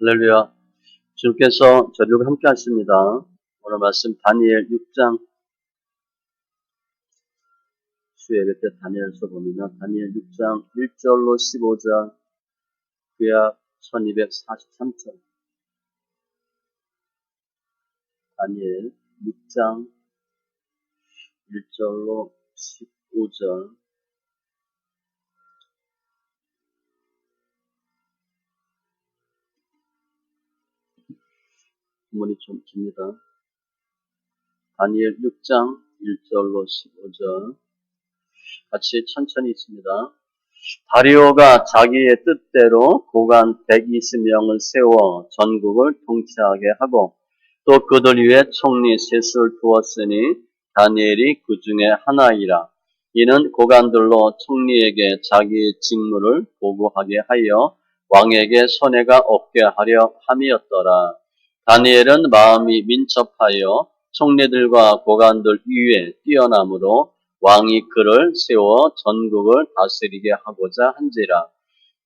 할렐루야. 주님께서 저들과 함께 하십니다. 오늘 말씀 다니엘 6장 수예배 때 다니엘서 보면 다니엘 6장 1절로 15절 구약 1243절 다니엘 6장 1절로 15절 본문이 좀 깁니다. 다니엘 6장 1절로 15절 같이 천천히 있습니다. 다리오가 자기의 뜻대로 고관 120명을 세워 전국을 통치하게 하고 또 그들 위에 총리 셋을 두었으니 다니엘이 그 중에 하나이라. 이는 고관들로 총리에게 자기의 직무를 보고하게 하여 왕에게 손해가 없게 하려 함이었더라. 다니엘은 마음이 민첩하여 총리들과 고관들 위에 뛰어남으로 왕이 그를 세워 전국을 다스리게 하고자 한지라.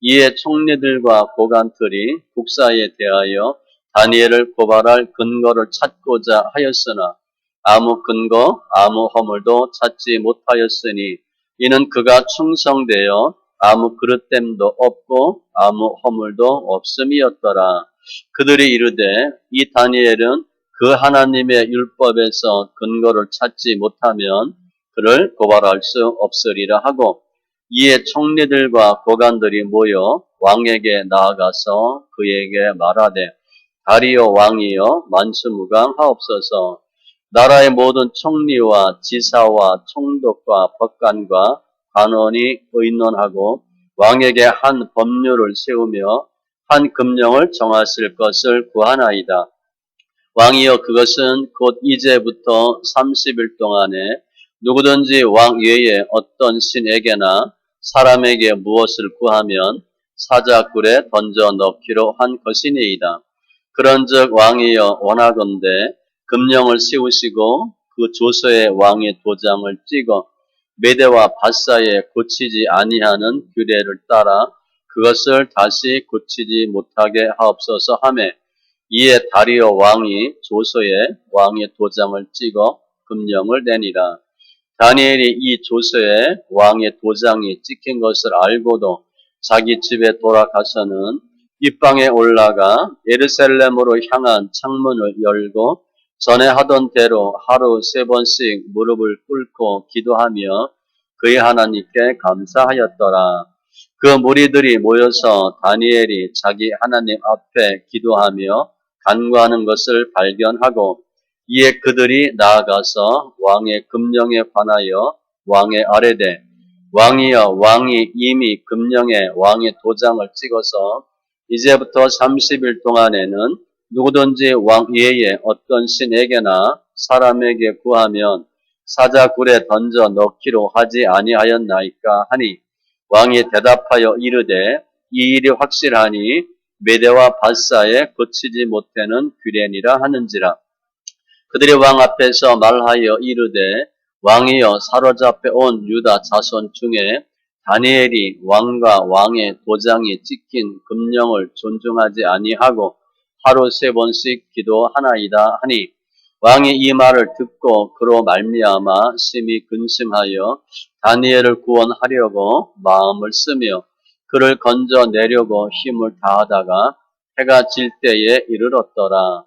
이에 총리들과 고관들이 국사에 대하여 다니엘을 고발할 근거를 찾고자 하였으나 아무 근거, 아무 허물도 찾지 못하였으니 이는 그가 충성되어 아무 그릇됨도 없고 아무 허물도 없음이었더라. 그들이 이르되 이 다니엘은 그 하나님의 율법에서 근거를 찾지 못하면 그를 고발할 수 없으리라 하고 이에 총리들과 고관들이 모여 왕에게 나아가서 그에게 말하되 다리오 왕이여 만수무강하옵소서. 나라의 모든 총리와 지사와 총독과 법관과 관원이 의논하고 왕에게 한 법률을 세우며 한 금령을 정하실 것을 구하나이다. 왕이여 그것은 곧 이제부터 30일 동안에 누구든지 왕 외에 어떤 신에게나 사람에게 무엇을 구하면 사자굴에 던져 넣기로 한 것이니이다. 그런즉 왕이여 원하건대 금령을 세우시고 그 조서에 왕의 도장을 찍어 메대와 바사에 고치지 아니하는 규례를 따라 그것을 다시 고치지 못하게 하옵소서 하매 이에 다리오 왕이 조서에 왕의 도장을 찍어 금령을 내니라. 다니엘이 이 조서에 왕의 도장이 찍힌 것을 알고도 자기 집에 돌아가서는 윗방에 올라가 예루살렘으로 향한 창문을 열고 전에 하던 대로 하루 3번씩 무릎을 꿇고 기도하며 그의 하나님께 감사하였더라. 그 무리들이 모여서 다니엘이 자기 하나님 앞에 기도하며 간구하는 것을 발견하고 이에 그들이 나아가서 왕의 금령에 관하여 왕의 아뢰되 왕이여 왕이 이미 금령에 왕의 도장을 찍어서 이제부터 30일 동안에는 누구든지 왕 외에 어떤 신에게나 사람에게 구하면 사자굴에 던져 넣기로 하지 아니하였나이까 하니 왕이 대답하여 이르되 이 일이 확실하니 메대와 바사에 고치지 못하는 규례니라 하는지라. 그들이 왕 앞에서 말하여 이르되 왕이여 사로잡혀 온 유다 자손 중에 다니엘이 왕과 왕의 도장이 찍힌 금령을 존중하지 아니하고 하루 3번씩 기도하나이다 하니 왕이 이 말을 듣고 그로 말미암아 심히 근심하여 다니엘을 구원하려고 마음을 쓰며 그를 건져내려고 힘을 다하다가 해가 질 때에 이르렀더라.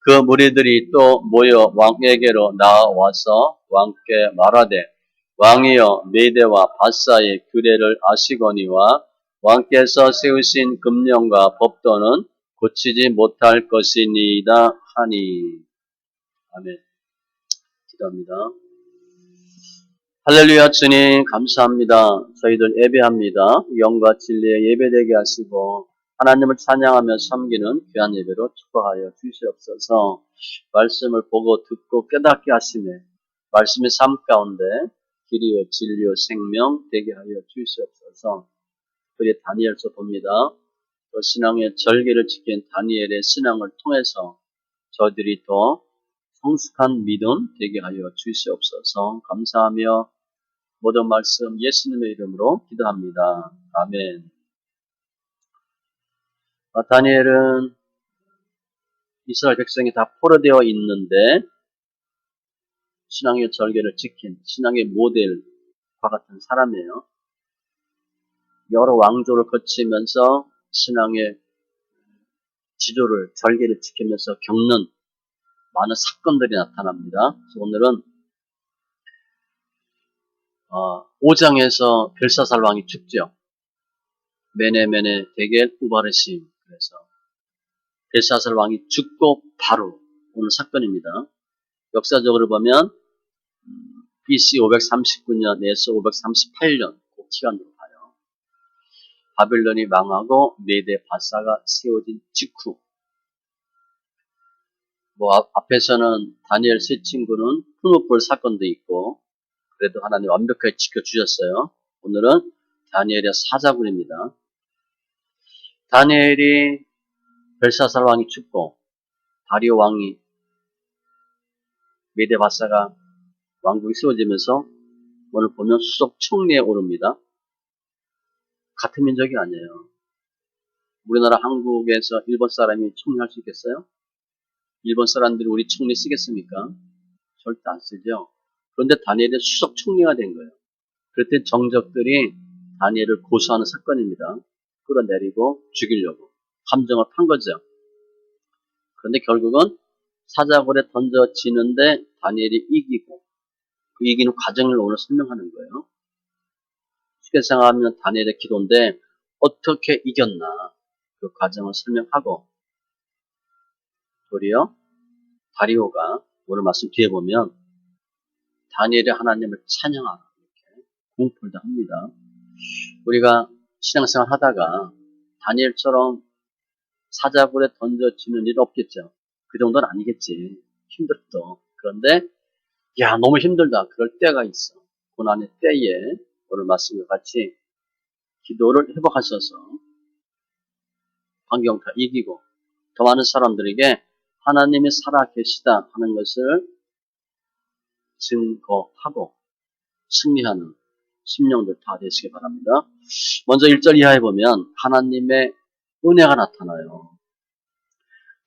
그 무리들이 또 모여 왕에게로 나와서 왕께 말하되 왕이여 메대와 바사의 규례를 아시거니와 왕께서 세우신 금령과 법도는 고치지 못할 것이니이다 하니. 아멘. 기도합니다. 할렐루야. 주님 감사합니다. 저희들 예배합니다. 영과 진리의 예배되게 하시고 하나님을 찬양하며 섬기는 귀한 예배로 축복하여 주시옵소서. 말씀을 보고 듣고 깨닫게 하시네. 말씀의 삶 가운데 길이요 진리요 생명 되게 하여 주시옵소서. 그리 다니엘서 봅니다. 또 신앙의 절개를 지킨 다니엘의 신앙을 통해서 저들이 더 성숙한 믿음 되게 하여 주시옵소서. 감사하며 모든 말씀 예수님의 이름으로 기도합니다. 아멘. 다니엘은 이스라엘 백성이 다 포로되어 있는데 신앙의 절개를 지킨 신앙의 모델과 같은 사람이에요. 여러 왕조를 거치면서 신앙의 지도를 절개를 지키면서 겪는 많은 사건들이 나타납니다. 그래서 오늘은 5장에서 벨사살 왕이 죽죠. 메네메네 데겔 우바르심. 그래서 벨사살 왕이 죽고 바로 오늘 사건입니다. 역사적으로 보면 BC 539년에서 538년 그 기간으로 봐요. 바벨론이 망하고 메데 바사가 세워진 직후. 앞에서는 다니엘 세 친구는 흠업볼 사건도 있고 그래도 하나님 완벽하게 지켜주셨어요. 오늘은 다니엘의 사자군입니다. 다니엘이 벨사살 왕이 죽고 다리오 왕이 메데 바사가 왕국이 세워지면서 오늘 보면 수석 총리에 오릅니다. 같은 민족이 아니에요. 우리나라 한국에서 일본 사람이 총리할 수 있겠어요? 일본 사람들이 우리 총리 쓰겠습니까? 절대 안 쓰죠. 그런데 다니엘이 수석 총리가 된 거예요. 그랬더니 정적들이 다니엘을 고소하는 사건입니다. 끌어내리고 죽이려고 함정을 판 거죠. 그런데 결국은 사자굴에 던져지는데 다니엘이 이기고 그 이기는 과정을 오늘 설명하는 거예요. 쉽게 생각하면 다니엘의 기도인데 어떻게 이겼나 그 과정을 설명하고 도리어 다리오가 오늘 말씀 뒤에 보면 다니엘이 하나님을 찬양하라 이렇게 공포를 합니다. 우리가 신앙생활 하다가 다니엘처럼 사자굴에 던져지는 일 없겠죠. 그 정도는 아니겠지. 힘들어. 그런데 야 너무 힘들다. 그럴 때가 있어. 고난의 때에 오늘 말씀과 같이 기도를 회복하셔서 환경 다 이기고 더 많은 사람들에게 하나님이 살아계시다 하는 것을 증거하고 승리하는 심령들 다 되시기 바랍니다. 먼저 1절 이하에 보면 하나님의 은혜가 나타나요.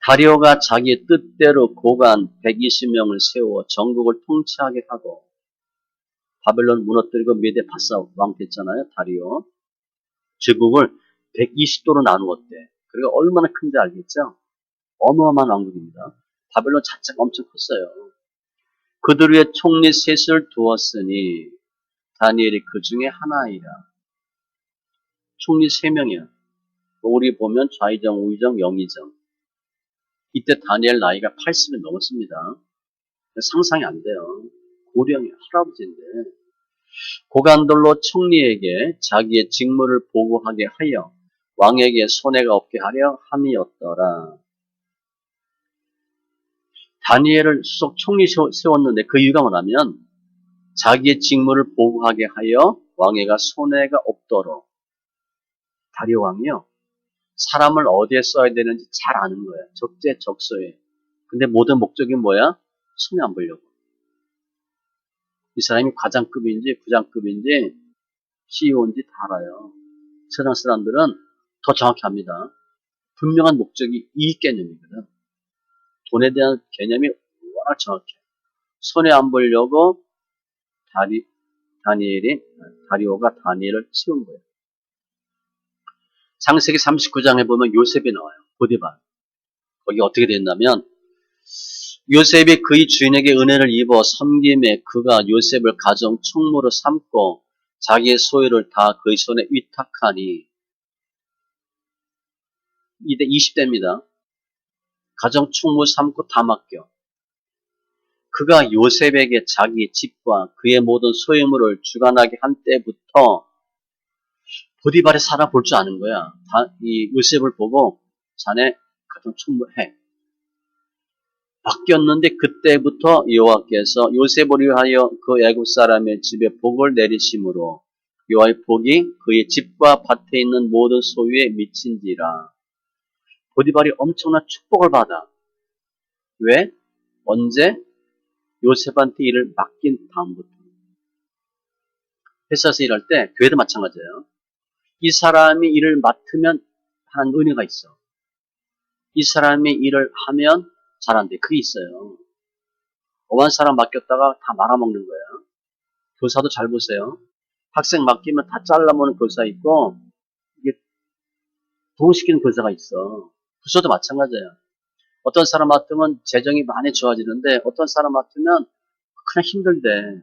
다리오가 자기 뜻대로 고관 120명을 세워 전국을 통치하게 하고 바벨론 무너뜨리고 메데 바사 왕 됐잖아요. 다리오. 제국을 120도로 나누었대. 그러니까 얼마나 큰지 알겠죠? 어마어마한 왕국입니다. 바벨론 자체가 엄청 컸어요. 그들 위에 총리 셋을 두었으니 다니엘이 그 중에 하나이라. 총리 3명이야. 우리 보면 좌의정, 우의정, 영의정. 이때 다니엘 나이가 80이 넘었습니다. 상상이 안 돼요. 고령이 할아버지인데 고관들로 총리에게 자기의 직무를 보고하게 하여 왕에게 손해가 없게 하려 함이었더라. 다니엘을 수석 총리 세웠는데 그 이유가 뭐냐면 자기의 직무를 보고하게 하여 왕에게 손해가 없도록. 다리오 왕이요. 사람을 어디에 써야 되는지 잘 아는 거야. 적재적소에. 근데 모든 목적이 뭐야? 손해 안 보려고. 이 사람이 과장급인지 부장급인지 CEO인지 다 알아요. 세상 사람들은 더 정확히 합니다. 분명한 목적이 이익 개념이거든. 돈에 대한 개념이 워낙 정확해. 손해 안 보려고 다리오가 다니엘을 세운 거예요. 창세기 39장에 보면 요셉이 나와요. 보디발. 거기 어떻게 됐냐면 요셉이 그의 주인에게 은혜를 입어 섬김에 그가 요셉을 가정 총무로 삼고 자기의 소유를 다 그의 손에 위탁하니 이때 20대입니다. 가정 총무 삼고 다 맡겨. 그가 요셉에게 자기 집과 그의 모든 소유물을 주관하게 한 때부터 보디발의 사람 볼 줄 아는 거야. 이 요셉을 보고 자네 가정 총무해. 바뀌었는데 그때부터 여호와께서 요셉을 위하여 그 애굽 사람의 집에 복을 내리심으로 여호와의 복이 그의 집과 밭에 있는 모든 소유에 미친지라. 보디발이 엄청난 축복을 받아. 왜? 언제? 요셉한테 일을 맡긴 다음부터. 회사에서 일할 때 교회도 마찬가지예요. 이 사람이 일을 맡으면 하는 은혜가 있어. 이 사람이 일을 하면 잘한대. 그게 있어요. 오만 사람 맡겼다가 다 말아먹는 거야. 교사도 잘 보세요. 학생 맡기면 다 잘라먹는 교사 있고, 이게 도움시키는 교사가 있어. 부서도 마찬가지야. 어떤 사람 맡으면 재정이 많이 좋아지는데, 어떤 사람 맡으면 그냥 힘들대.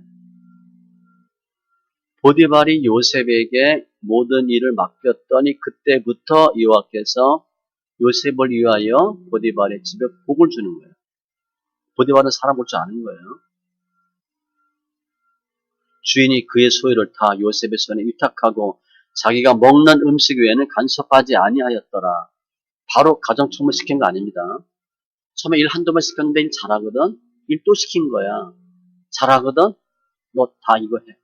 보디발이 요셉에게 모든 일을 맡겼더니 그때부터 여호와께서 요셉을 위하여 보디발의 집에 복을 주는 거예요. 보디발은 사람 볼 줄 아는 거예요. 주인이 그의 소유를 다 요셉의 손에 위탁하고 자기가 먹는 음식 외에는 간섭하지 아니하였더라. 바로 가정총무 시킨 거 아닙니다. 처음에 일 한두 번 시켰는데 일 잘하거든? 일 또 시킨 거야. 잘하거든? 너 다 이거 해.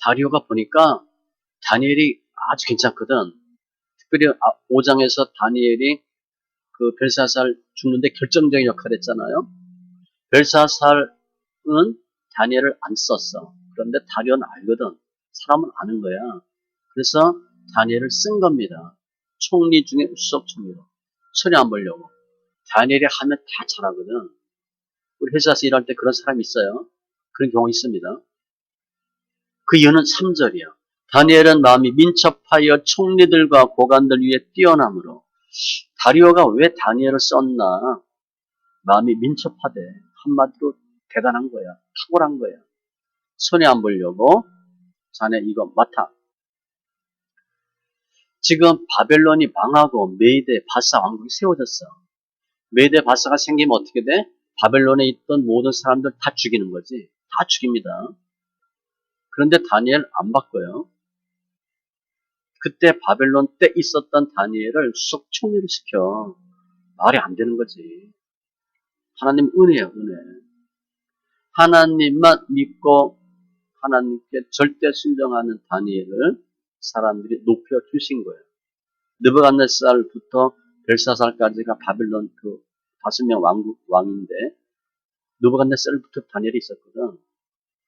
다리오가 보니까 다니엘이 아주 괜찮거든. 특별히 5장에서 다니엘이 그 벨사살 죽는데 결정적인 역할을 했잖아요. 벨사살은 다니엘을 안 썼어. 그런데 다리오는 알거든. 사람은 아는 거야. 그래서 다니엘을 쓴 겁니다. 총리 중에 수석 총리로. 손해 안 보려고. 다니엘이 하면 다 잘하거든. 우리 회사에서 일할 때 그런 사람이 있어요. 그런 경우 있습니다. 그 이유는 3절이야. 다니엘은 마음이 민첩하여 총리들과 고관들 위에 뛰어남으로. 다리오가 왜 다니엘을 썼나? 마음이 민첩하대. 한마디로 대단한 거야. 탁월한 거야. 손해 안 보려고 자네 이거 맡아. 지금 바벨론이 망하고 메대 바사 왕국이 세워졌어. 메대 바사가 생기면 어떻게 돼? 바벨론에 있던 모든 사람들 다 죽이는 거지. 다 죽입니다. 그런데 다니엘 안 바꿔요. 그때 바벨론 때 있었던 다니엘을 수석 총리를 시켜. 말이 안 되는 거지. 하나님 은혜예요, 은혜. 하나님만 믿고 하나님께 절대 순종하는 다니엘을 사람들이 높여 주신 거예요. 느부갓네살부터 벨사살까지가 바벨론 그 5명 왕인데 느부갓네살부터 다니엘이 있었거든.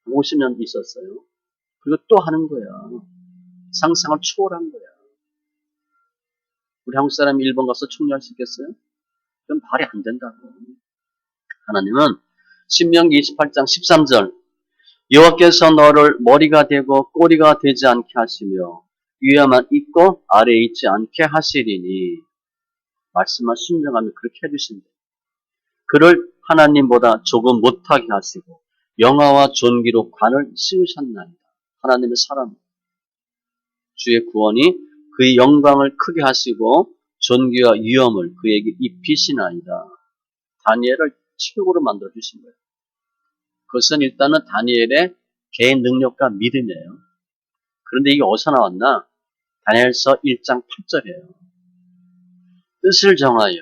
50년 있었어요. 그리고 또 하는 거야. 상상을 초월한 거야. 우리 한국 사람이 일본 가서 총리할 수 있겠어요? 그건 말이 안 된다고. 하나님은 신명기 28장 13절 여호와께서 너를 머리가 되고 꼬리가 되지 않게 하시며 위에만 있고 아래에 있지 않게 하시리니 말씀만 순종하면 그렇게 해주신다. 그를 하나님보다 조금 못하게 하시고 영화와 존귀로 관을 씌우셨나이다. 하나님의 사람 주의 구원이 그의 영광을 크게 하시고 존귀와 위엄을 그에게 입히시나이다. 다니엘을 최고로 만들어 주신 거예요. 그것은 일단은 다니엘의 개인 능력과 믿음이에요. 그런데 이게 어디서 나왔나? 다니엘서 1장 8절이에요. 뜻을 정하여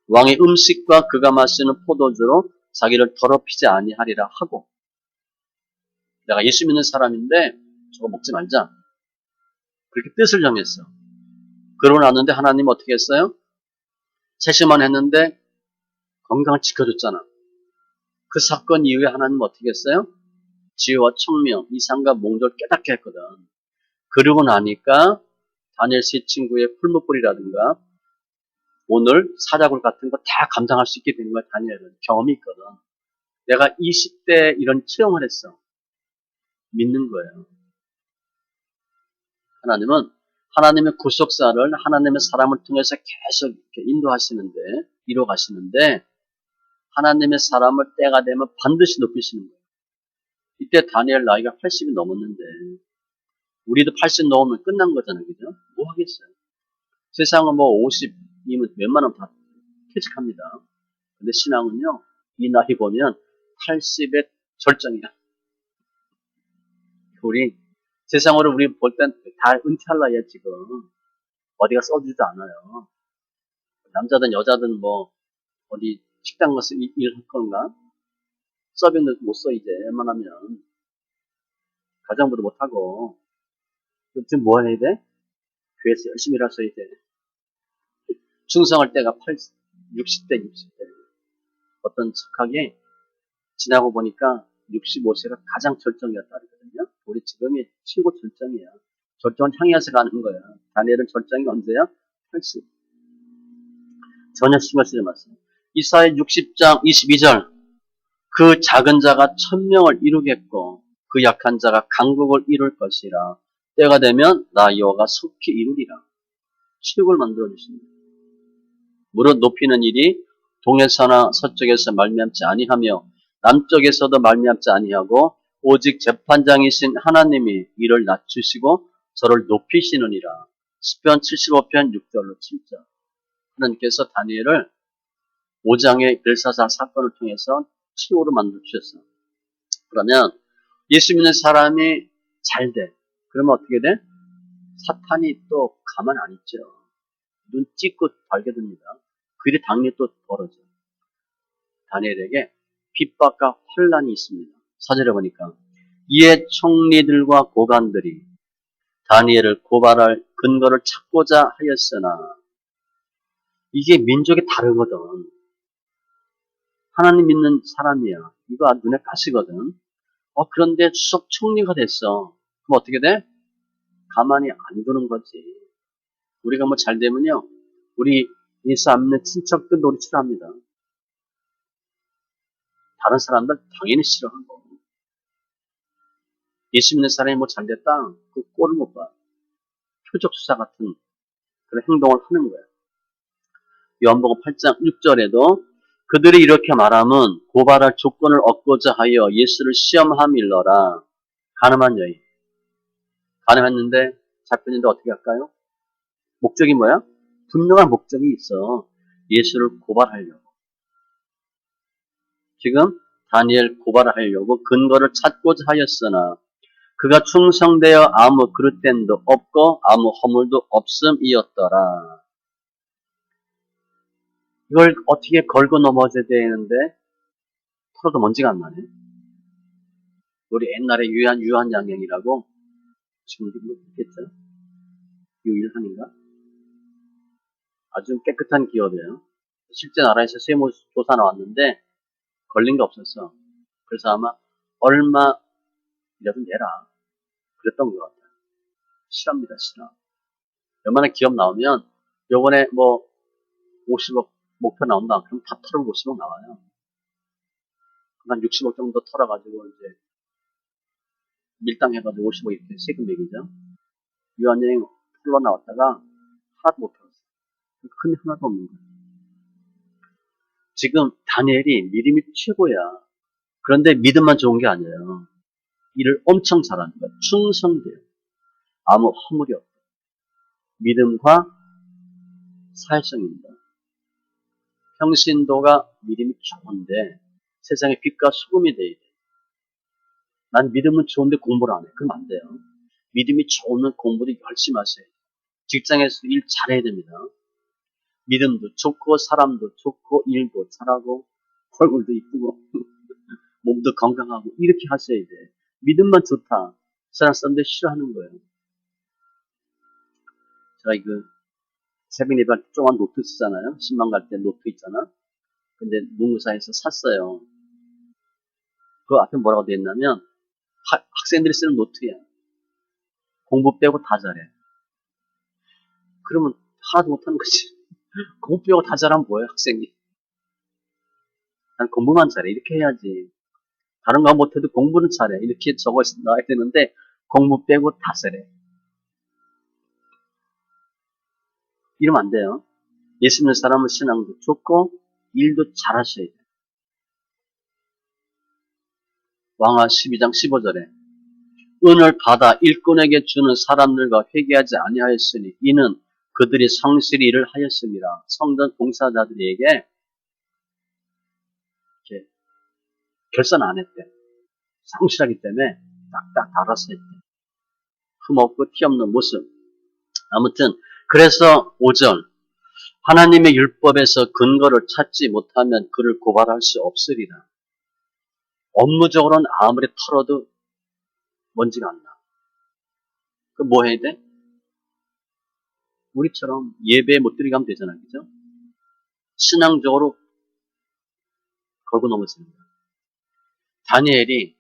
왕의 음식과 그가 마시는 포도주로 자기를 더럽히지 아니하리라 하고 내가 예수 믿는 사람인데 저거 먹지 말자. 그렇게 뜻을 정했어. 그러고 났는데 하나님 어떻게 했어요? 채식만 했는데 건강을 지켜줬잖아. 그 사건 이후에 하나님 어떻게 했어요? 지혜와 청명, 이상과 몽조를 깨닫게 했거든. 그러고 나니까 다니엘 세 친구의 풀무불이라든가 오늘 사자굴 같은 거 다 감당할 수 있게 된 거야. 다니엘은 경험이 있거든. 내가 20대 이런 체험을 했어. 믿는 거예요. 하나님은 하나님의 구속사를 하나님의 사람을 통해서 계속 이렇게 인도하시는데 이뤄가시는데 하나님의 사람을 때가 되면 반드시 높이시는 거예요. 이때 다니엘 나이가 80이 넘었는데 우리도 80 넘으면 끝난 거잖아요. 그죠? 뭐 하겠어요. 세상은 뭐 50이면 웬만하면 다 퇴직합니다. 근데 신앙은요. 이 나이 보면 80의 절정이야. 우리 세상으로 우리 볼 땐 다 은퇴할 나이야 지금. 어디가 써주지도 않아요. 남자든 여자든 뭐 어디 식당 가서 일할 건가? 서빙도 못 써 이제 웬만하면. 가정부도 못하고. 지금 뭐 해야 돼? 교회에서 열심히 일하셔야 돼. 충성할 때가 60대, 60대. 어떤 척하게 지나고 보니까 65세가 가장 절정이었다 그러거든요. 우리 지금이 최고 절정이야. 절정을 향해서 가는 거야. 다니엘은 절정이 언제야? 80. 전혀 신경 쓰지 마세요. 이사야 60장 22절. 그 작은 자가 1000명을 이루겠고 그 약한 자가 강국을 이룰 것이라. 때가 되면 나 여호와가 속히 이루리라. 출육을 만들어 주십니다. 무릇 높이는 일이 동에서나 서쪽에서 말미암지 아니하며 남쪽에서도 말미암지 아니하고 오직 재판장이신 하나님이 이를 낮추시고 저를 높이시느니라. 시편 75편 6절로 7절. 하나님께서 다니엘을 5장의 벨사살 사건을 통해서 치유로 만들어 주셨어. 그러면 예수 믿는 사람이 잘 돼. 그러면 어떻게 돼? 사탄이 또 가만 안 있죠. 눈 찍고 달게 됩니다. 그 일이 당연히 또 벌어져. 다니엘에게 핍박과 환란이 있습니다. 사절에 보니까 이에 총리들과 고관들이 다니엘을 고발할 근거를 찾고자 하였으나 이게 민족이 다르거든. 하나님 믿는 사람이야. 이거 눈에 가시거든. 그런데 수석 총리가 됐어. 그럼 어떻게 돼? 가만히 안 두는 거지. 우리가 뭐 잘 되면요. 우리 예수 안 믿는 친척들 우리 싫어합니다. 다른 사람들 당연히 싫어하고. 예수 믿는 사람이 뭐 잘 됐다? 그 꼴을 못 봐. 표적 수사 같은 그런 행동을 하는 거야. 요한복음 8장 6절에도 그들이 이렇게 말하면 고발할 조건을 얻고자 하여 예수를 시험함일러라. 가늠한 여인. 가늠했는데 잡혔는데 어떻게 할까요? 목적이 뭐야? 분명한 목적이 있어. 예수를 고발하려고. 지금 다니엘 고발하려고 근거를 찾고자 하였으나 그가 충성되어 아무 그릇됨도 없고 아무 허물도 없음이었더라. 이걸 어떻게 걸고 넘어져야 되는데 털어도 먼지가 안 나네. 우리 옛날에 유한 양갱이라고 지금도 있겠죠? 유일한인가? 아주 깨끗한 기업이에요. 실제 나라에서 세무조사 나왔는데 걸린 게 없었어. 그래서 아마 얼마라도 내라. 그랬던 것 같아요. 실합니다, 실합. 웬만한 기업 나오면 요번에 뭐 50억 목표 나온다. 그럼 다 털어 50억 나와요. 한 60억 정도 털어가지고 이제 밀당해가지고 50억 이렇게 세금 매기죠. 유한여행 털러 나왔다가 하나도 못 털었어요. 큰 하나도 없는 거예요. 지금 다니엘이 믿음이 최고야. 그런데 믿음만 좋은 게 아니에요. 일을 엄청 잘하는 거야. 충성돼요. 아무 허물이 없고. 믿음과 사회성입니다. 평신도가 믿음이 좋은데 세상의 빛과 소금이 돼야 돼. 난 믿음은 좋은데 공부를 안 해. 그럼 안 돼요. 믿음이 좋으면 공부도 열심히 하셔야 돼요. 직장에서 일 잘해야 됩니다. 믿음도 좋고 사람도 좋고 일도 잘하고 얼굴도 이쁘고 몸도 건강하고 이렇게 하셔야 돼. 믿음만 좋다. 세상 사람들 싫어하는 거예요. 제가 이거 새벽 예배 조그만 노트 쓰잖아요. 신방 갈 때 노트 있잖아. 근데 문구사에서 샀어요. 그 앞에 뭐라고 되어 있냐면 학생들이 쓰는 노트야. 공부 빼고 다 잘해. 그러면 하나도 못하는 거지. 공부 빼고 다 잘하면 뭐예요, 학생이? 난 공부만 잘해. 이렇게 해야지. 다른 거 못해도 공부는 잘해. 이렇게 적어 놔야 되는데 공부 빼고 다 잘해. 이러면 안 돼요. 예수 믿는 사람은 신앙도 좋고 일도 잘하셔야 돼요. 왕하 12장 15절에 은을 받아 일꾼에게 주는 사람들과 회개하지 아니하였으니 이는 그들이 성실히 일을 하였습니다. 성전 봉사자들에게 이렇게 결산 안 했대. 성실하기 때문에 딱딱 달아서 했대. 흠없고 티 없는 모습. 아무튼 그래서 5절 하나님의 율법에서 근거를 찾지 못하면 그를 고발할 수 없으리라. 업무적으로는 아무리 털어도 먼지가 안 나. 그 뭐 해야 돼? 우리처럼 예배에 못 드리게 하면 되잖아요. 그죠? 신앙적으로 걸고 넘었습니다. 다니엘이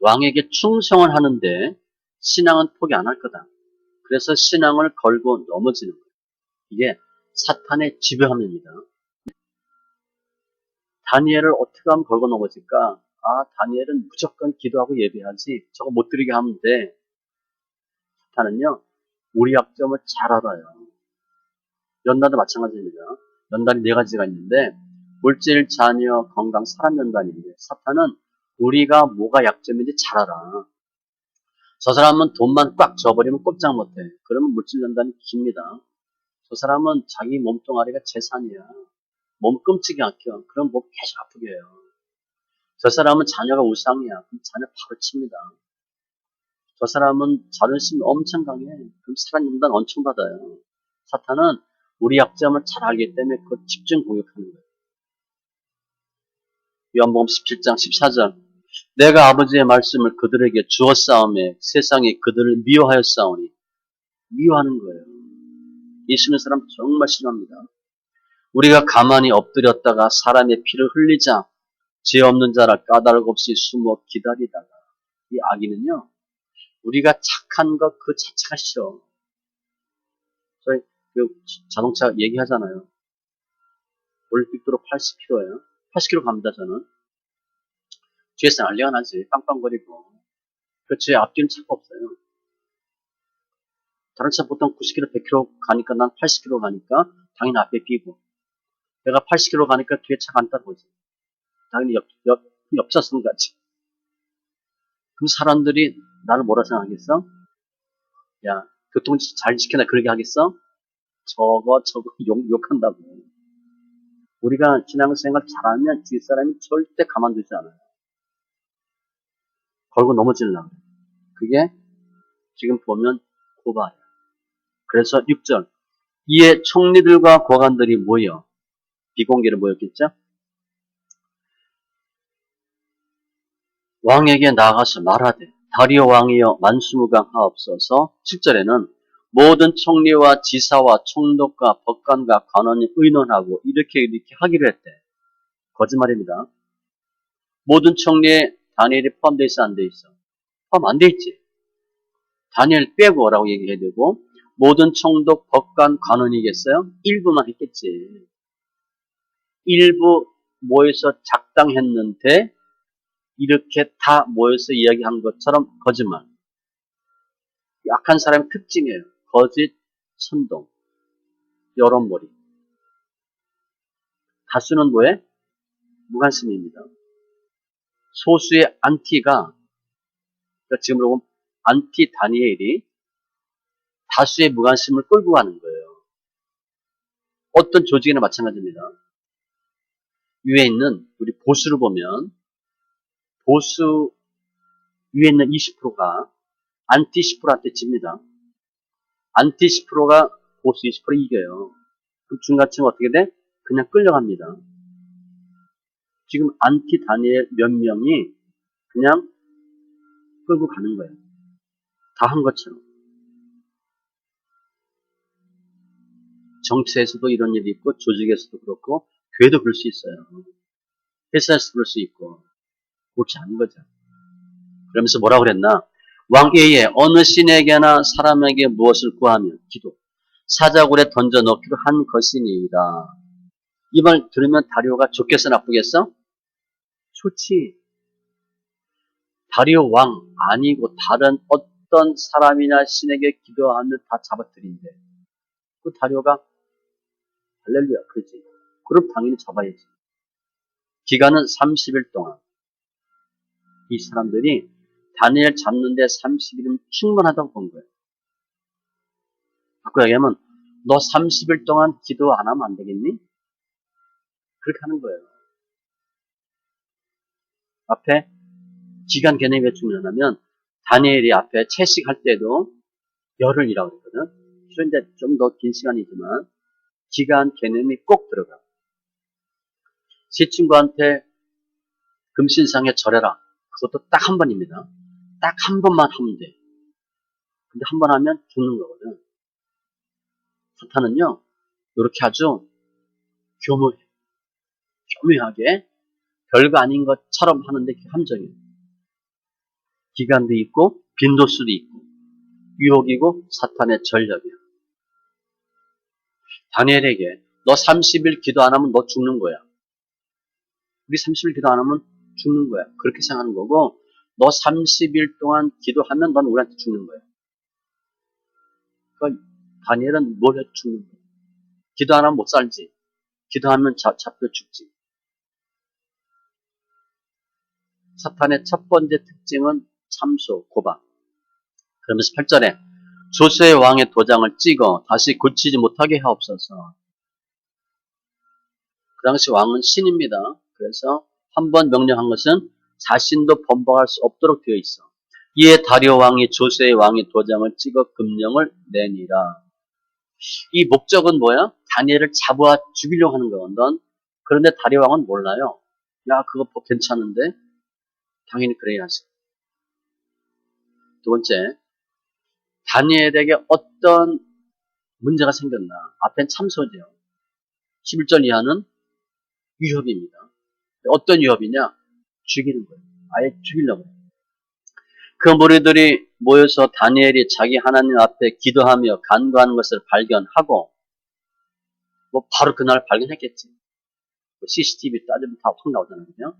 왕에게 충성을 하는데 신앙은 포기 안 할 거다. 그래서 신앙을 걸고 넘어지는 거예요. 이게 사탄의 지배함입니다. 다니엘을 어떻게 하면 걸고 넘어질까? 아, 다니엘은 무조건 기도하고 예배하지. 저거 못 드리게 하면 돼. 사탄은요, 우리 약점을 잘 알아요. 연단도 마찬가지입니다. 연단이 네 가지가 있는데, 물질, 자녀, 건강, 사람 연단인데, 사탄은 우리가 뭐가 약점인지 잘 알아. 저 사람은 돈만 꽉 줘버리면 꼼짝 못해. 그러면 물질 연단이 깁니다. 저 사람은 자기 몸뚱아리가 재산이야. 몸 끔찍이 아껴. 그럼 몸 계속 아프게 해요. 저 사람은 자녀가 우상이야. 그럼 자녀 바로 칩니다. 저 사람은 자존심이 엄청 강해. 그럼 사람 연단 엄청 받아요. 사탄은 우리 약점을 잘 알기 때문에 그걸 집중 공격하는 거예요. 요한복음 17장 14절 내가 아버지의 말씀을 그들에게 주었사오매 세상이 그들을 미워하였사오니 미워하는 거예요. 예수 믿는 사람 정말 싫어합니다. 우리가 가만히 엎드렸다가 사람의 피를 흘리자 죄 없는 자라 까닭 없이 숨어 기다리다가 이 악인은요 우리가 착한 것 그 자체가 싫어. 저희 그 자동차 얘기하잖아요. 올림픽도로 80km예요. 80km 갑니다 저는. 뒤에서 난리가 나지. 빵빵거리고. 그렇지 앞뒤는 차가 없어요. 다른 차 보통 90km, 100km 가니까 난 80km 가니까 당연히 앞에 끼고 내가 80km 가니까 뒤에 차가 안 따라오지. 당연히 옆차선 가지. 그럼 사람들이 나를 뭐라 생각하겠어? 야, 교통질서 잘 지켜놔 그러게 하겠어? 저거 욕한다고. 우리가 신앙생활 잘하면 주위 사람이 절대 가만두지 않아요. 걸고 넘어지려고. 그게 지금 보면 고발이에요. 그래서 6절. 이에 총리들과 고관들이 모여 비공개로 모였겠죠? 왕에게 나가서 말하되 다리오 왕이여 만수무강하옵소서. 7절에는 모든 총리와 지사와 총독과 법관과 관원이 의논하고 이렇게 하기로 했대. 거짓말입니다. 모든 총리에 다니엘이 포함되어 있어 안 돼 있어? 포함 안 돼 있지. 다니엘 빼고 라고 얘기해야 되고 모든 총독, 법관, 관원이겠어요? 일부만 했겠지. 일부 모여서 작당했는데 이렇게 다 모여서 이야기한 것처럼 거짓말. 약한 사람의 특징이에요. 거짓, 선동, 여론몰이. 다수는 뭐에? 무관심입니다. 소수의 안티가 그러니까 지금으로 보면 안티 다니엘이 다수의 무관심을 끌고 가는 거예요. 어떤 조직이나 마찬가지입니다. 위에 있는 우리 보수를 보면 보수 위에 있는 20%가 안티 10%한테 집니다. 안티 10%가 보수 20% 이겨요. 그 중간층은 어떻게 돼? 그냥 끌려갑니다. 지금 안티 다니엘 몇 명이 그냥 끌고 가는 거예요. 다 한 것처럼. 정치에서도 이런 일이 있고 조직에서도 그렇고 교회도 그럴 수 있어요. 회사에서도 그럴 수 있고 옳지 않은 거죠. 그러면서 뭐라고 그랬나? 왕에게 어느 신에게나 사람에게 무엇을 구하면 기도 사자굴에 던져 넣기로 한 것이니이다. 이 말 들으면 다리오가 좋겠어 나쁘겠어? 좋지. 다리오 왕 아니고 다른 어떤 사람이나 신에게 기도하면 다 잡아들인대. 그 다리오가 할렐루야 그러지. 그럼 당연히 잡아야지. 기간은 30일 동안 이 사람들이 다니엘 잡는데 30일이면 충분하다고 본 거예요. 바꿔 얘기하면 너 30일 동안 기도 안 하면 안 되겠니? 그렇게 하는 거예요. 앞에 기간 개념이 왜 중요하냐면 다니엘이 앞에 채식할 때도 열흘이라고 그랬거든. 그런데 좀 더 긴 시간이지만 기간 개념이 꼭 들어가. 제 친구한테 금신상에 절해라. 그것도 딱 한 번입니다. 딱 한 번만 하면 돼. 근데 한 번 하면 죽는 거거든. 사탄은요, 이렇게 아주 교묘하게 별거 아닌 것처럼 하는데 그게 함정이에요. 기간도 있고 빈도수도 있고 유혹이고 사탄의 전략이야. 다니엘에게 너 30일 기도 안 하면 너 죽는 거야. 우리 30일 기도 안 하면 죽는 거야. 그렇게 생각하는 거고, 너 30일 동안 기도하면 넌 우리한테 죽는 거야. 그러니까 다니엘은 뭘 해도 죽는 거야. 기도 안 하면 못 살지. 기도하면 잡혀 죽지. 사탄의 첫 번째 특징은 참소, 고방. 그러면서 8절에 조세의 왕의 도장을 찍어 다시 고치지 못하게 하옵소서. 그 당시 왕은 신입니다. 그래서 한 번 명령한 것은 자신도 번복할 수 없도록 되어 있어. 이에 다리오 왕이 조세의 왕의 도장을 찍어 금령을 내니라. 이 목적은 뭐야? 다니엘을 잡아 죽이려고 하는 거거든. 그런데 다리오 왕은 몰라요. 야, 그거 괜찮은데? 당연히 그래야지. 두 번째, 다니엘에게 어떤 문제가 생겼나? 앞엔 참소죠. 11절 이하는 위협입니다. 어떤 위협이냐? 죽이는 거예요. 아예 죽이려고 해요. 그 무리들이 모여서 다니엘이 자기 하나님 앞에 기도하며 간구하는 것을 발견하고, 뭐 바로 그날 발견했겠지. CCTV 따지면 다 확 나오잖아요. 그죠?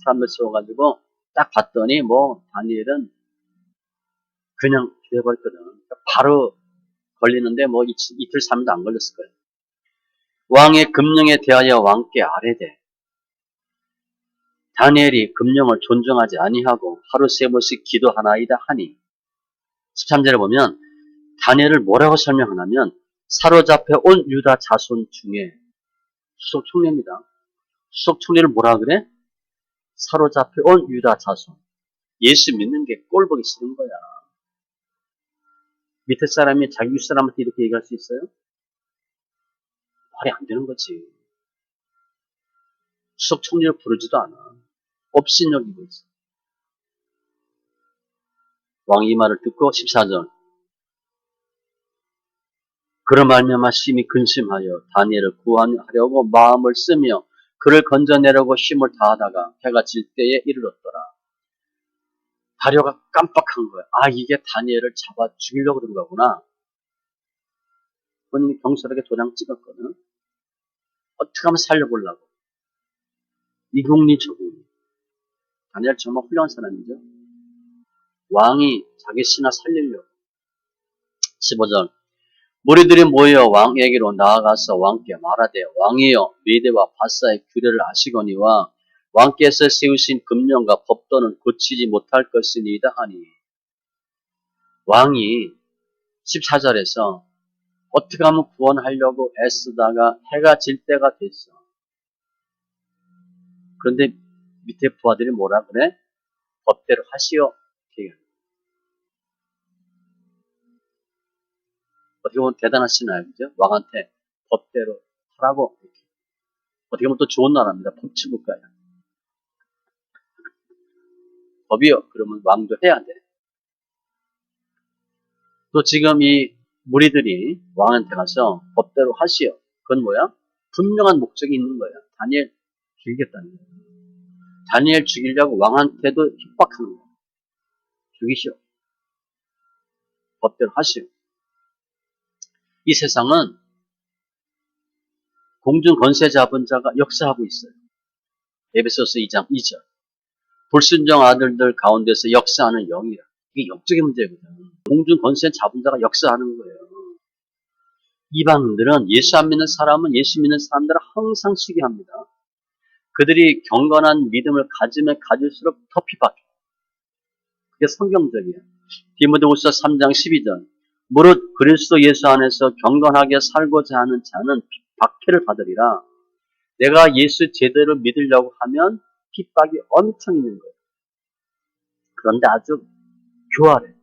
사람들 세워가지고 딱 봤더니 다니엘은 그냥 기도해버렸거든. 그러니까 바로 걸리는데 이틀 3일도 안 걸렸을 거예요. 왕의 금령에 대하여 왕께 아뢰되 다니엘이 금령을 존중하지 아니하고 하루 3번씩 기도하나이다 하니 13절에 보면 다니엘을 뭐라고 설명하냐면 사로잡혀 온 유다 자손 중에 수석 총리입니다. 수석 총리를 뭐라 그래? 사로잡혀 온 유다 자손. 예수 믿는 게 꼴보기 싫은 거야. 밑에 사람이 자기 윗사람한테 이렇게 얘기할 수 있어요? 말이 안 되는 거지. 수석 총리를 부르지도 않아. 업신여기고 있어. 왕이 이 말을 듣고 14절 그로 말미암아 심히 근심하여 다니엘을 구하려고 마음을 쓰며 그를 건져내려고 힘을 다하다가 해가 질 때에 이르렀더라. 다리오가 깜빡한 거야. 아, 이게 다니엘을 잡아 죽이려고 그런 거구나. 본인이 경솔하게 도장 찍었거든. 어떻게 하면 살려보려고. 이국리저국리. 다니엘 정말 훌륭한 사람이죠. 왕이 자기 신하 살리려고. 15절 무리들이 모여 왕에게로 나아가서 왕께 말하되 왕이여 메대와 바사의 규례를 아시거니와 왕께서 세우신 금령과 법도는 고치지 못할 것이니이다 하니 왕이 14절에서 어떻게 하면 구원하려고 애쓰다가 해가 질 때가 됐어. 그런데 밑에 부하들이 뭐라 그래? 법대로 하시오. 어떻게 보면 대단하시나요? 그죠? 왕한테 법대로 하라고. 어떻게 보면 또 좋은 나라입니다. 법치국가야. 법이요. 그러면 왕도 해야 돼. 또 지금 이 무리들이 왕한테 가서 법대로 하시오. 그건 뭐야? 분명한 목적이 있는 거야. 다니엘 죽이겠다는 거야. 다니엘 죽이려고 왕한테도 협박하는 거야. 죽이시오. 법대로 하시오. 이 세상은 공중 권세 잡은 자가 역사하고 있어요. 에베소서 2장 2절. 불순종 아들들 가운데서 역사하는 영이라. 이게 영적인 문제거든. 공중 권세 잡은 자가 역사하는 거예요. 이방인들은 예수 안 믿는 사람은 예수 믿는 사람들을 항상 시기합니다. 그들이 경건한 믿음을 가지면 가질수록 더 핍박해. 그게 성경적이에요. 디모데후서 3장 12절. 무릇 그리스도 예수 안에서 경건하게 살고자 하는 자는 박해를 받으리라. 내가 예수 제대로 믿으려고 하면 핍박이 엄청 있는 거예요. 그런데 아주 교활해.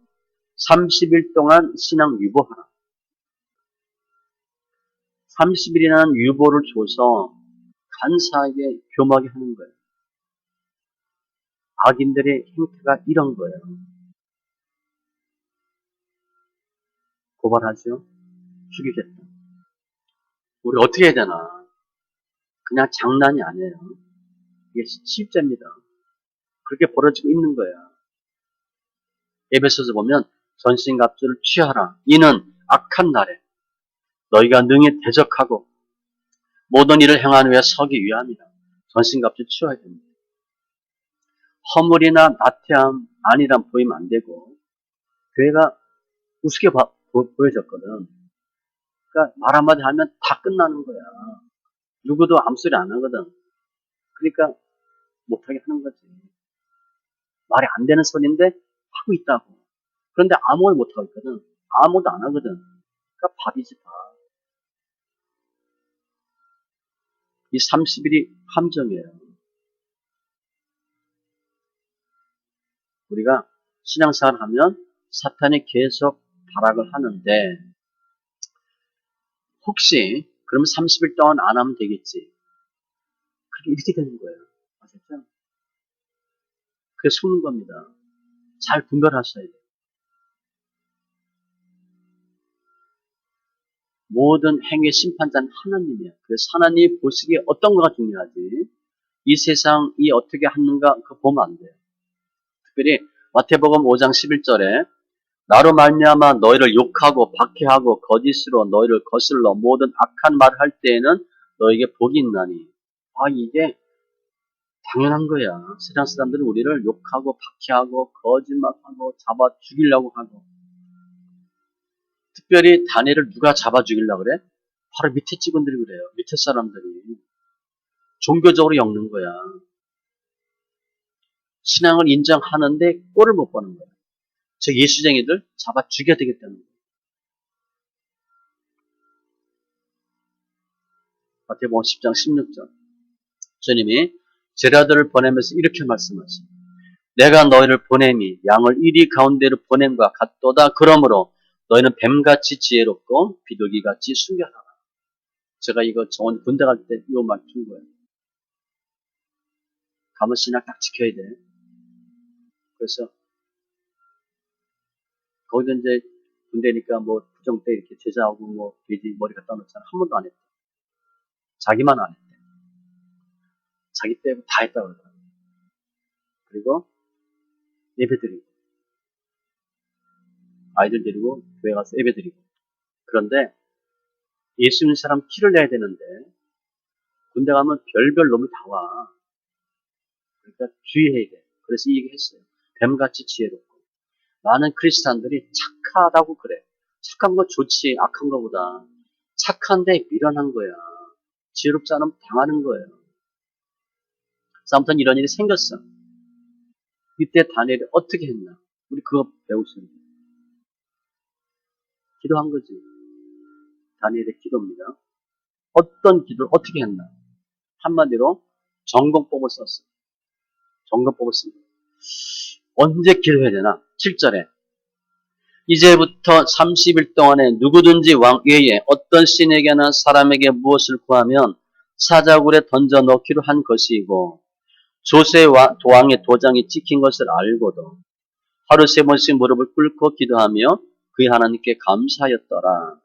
30일 동안 신앙 유보하라. 30일이라는 유보를 줘서 간사하게 교막이 하는 거예요. 악인들의 행태가 이런 거예요. 고발하죠. 죽이겠다. 우리 어떻게 해야 되나? 그냥 장난이 아니에요. 이게 실제입니다. 그렇게 벌어지고 있는 거야. 에베소서 보면 전신갑주를 취하라. 이는 악한 날에 너희가 능히 대적하고 모든 일을 행한 후에 서기 위함이라. 전신갑주 취해야 됩니다. 허물이나 나태함, 안일함 보이면 안 되고 교회가 우습게 보여졌거든. 그러니까 말 한마디 하면 다 끝나는 거야. 누구도 아무 소리 안 하거든. 그러니까 못하게 하는 거지. 말이 안 되는 소리인데 하고 있다고. 그런데 아무것도 못하고 있거든. 아무것도 안 하거든. 그러니까 밥이지 밥. 이 30일이 함정이에요. 우리가 신앙생활 하면 사탄이 계속 발악을 하는데 혹시 그럼 30일 동안 안 하면 되겠지. 그렇게 이렇게 되는 거예요. 아셨죠? 그게 속는 겁니다. 잘 분별하셔야 돼요. 모든 행위의 심판자는 하나님이야. 그래서 하나님이 보시기에 어떤 거가 중요하지. 이 세상이 어떻게 하는가 그거 보면 안 돼요. 특별히 마태복음 5장 11절에 나로 말미암아 너희를 욕하고 박해하고 거짓으로 너희를 거슬러 모든 악한 말을 할 때에는 너에게 복이 있나니. 이게 당연한 거야. 세상 사람들은 우리를 욕하고 박해하고 거짓말하고 잡아 죽이려고 하고. 특별히 다니엘을 누가 잡아 죽이려고 그래? 바로 밑에 직원들이 그래요. 밑에 사람들이. 종교적으로 엮는 거야. 신앙을 인정하는데 꼴을 못 보는 거야. 저 예수쟁이들 잡아 죽여야 되기 때문에. 마태복음 10장 16절. 주님이 제자들을 보내면서 이렇게 말씀하십니다. 내가 너희를 보냄이 양을 이리 가운데로 보냄과 같도다. 그러므로 너희는 뱀같이 지혜롭고 비둘기같이 순결하라. 제가 이거 정원 군대 갈 때 이 말 준 거예요. 가면 신앙 딱 지켜야 돼. 그래서 거기서 이제 군대니까 뭐 부정 때 이렇게 제자하고 뭐 돼지 머리 갖다 놓잖아. 한 번도 안 했대. 자기만 안 했대. 자기 때 다 했다고 그러더라고. 그리고 예배 드리고 아이들 데리고 교회 가서 예배 드리고. 그런데 예수 믿는 사람 키를 내야 되는데 군대 가면 별별 놈이 다 와. 그러니까 주의해야 돼. 그래서 이 얘기 했어요. 뱀같이 지혜롭고. 많은 크리스찬들이 착하다고 그래. 착한 거 좋지. 악한 거보다. 착한데 미련한 거야. 지혜롭지 않으면 당하는 거예요. 그래서 아무튼 이런 일이 생겼어. 이때 다니엘이 어떻게 했나? 우리 그거 배우시는 거예요. 기도한 거지. 다니엘의 기도입니다. 어떤 기도를 어떻게 했나? 한마디로 전공법을 썼어. 전공법을 씁니다. 언제 기도해야 되나? 7절에 이제부터 30일 동안에 누구든지 왕 외에 어떤 신에게나 사람에게 무엇을 구하면 사자굴에 던져 넣기로 한 것이고 조세 왕의 도장이 찍힌 것을 알고도 하루 3번씩 무릎을 꿇고 기도하며 그의 하나님께 감사하였더라.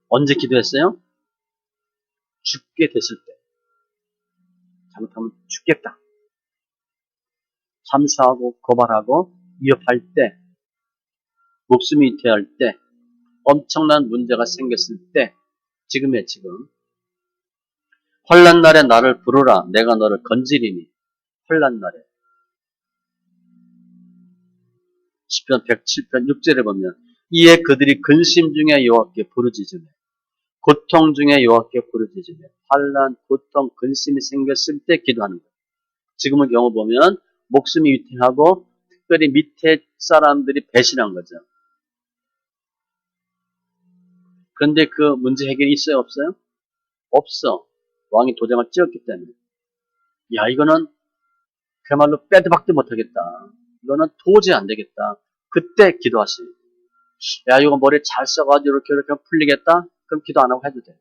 언제 기도했어요? 죽게 됐을 때. 잘못하면 죽겠다. 참사하고 고발하고 위협할 때, 목숨이 위태할 때, 엄청난 문제가 생겼을 때, 지금이에요, 지금. 환난 날에 나를 부르라. 내가 너를 건지리니. 환난 날에. 시편 107편 6절에 보면 이에 그들이 근심 중에 여호와께 부르짖으며 고통 중에 여호와께 부르짖으며 환난, 고통, 근심이 생겼을 때 기도하는 거예요. 지금은 경우 보면 목숨이 위태하고 특별히 밑에 사람들이 배신한 거죠. 그런데 그 문제 해결이 있어요? 없어요? 없어. 왕이 도장을 찍었기 때문에. 야, 이거는 그야말로 빼도 박도 못하겠다. 이거는 도저히 안 되겠다. 그때 기도하시오. 야, 이거 머리 잘 써가지고 이렇게 풀리겠다? 그럼 기도 안 하고 해도 돼.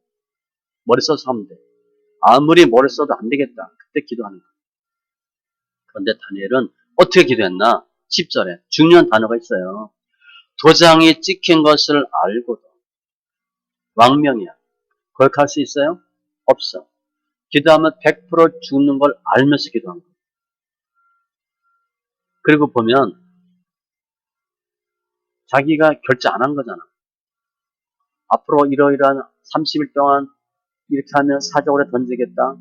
머리 써서 하면 돼. 아무리 머리 써도 안 되겠다. 그때 기도하는 거야. 그런데 다니엘은 어떻게 기도했나? 10절에 중요한 단어가 있어요. 도장이 찍힌 것을 알고도. 왕명이야. 거역할 수 있어요? 없어. 기도하면 100% 죽는 걸 알면서 기도한 거예요. 그리고 보면 자기가 결제 안 한 거잖아. 앞으로 이러이러한 30일 동안 이렇게 하면 사적으로 던지겠다.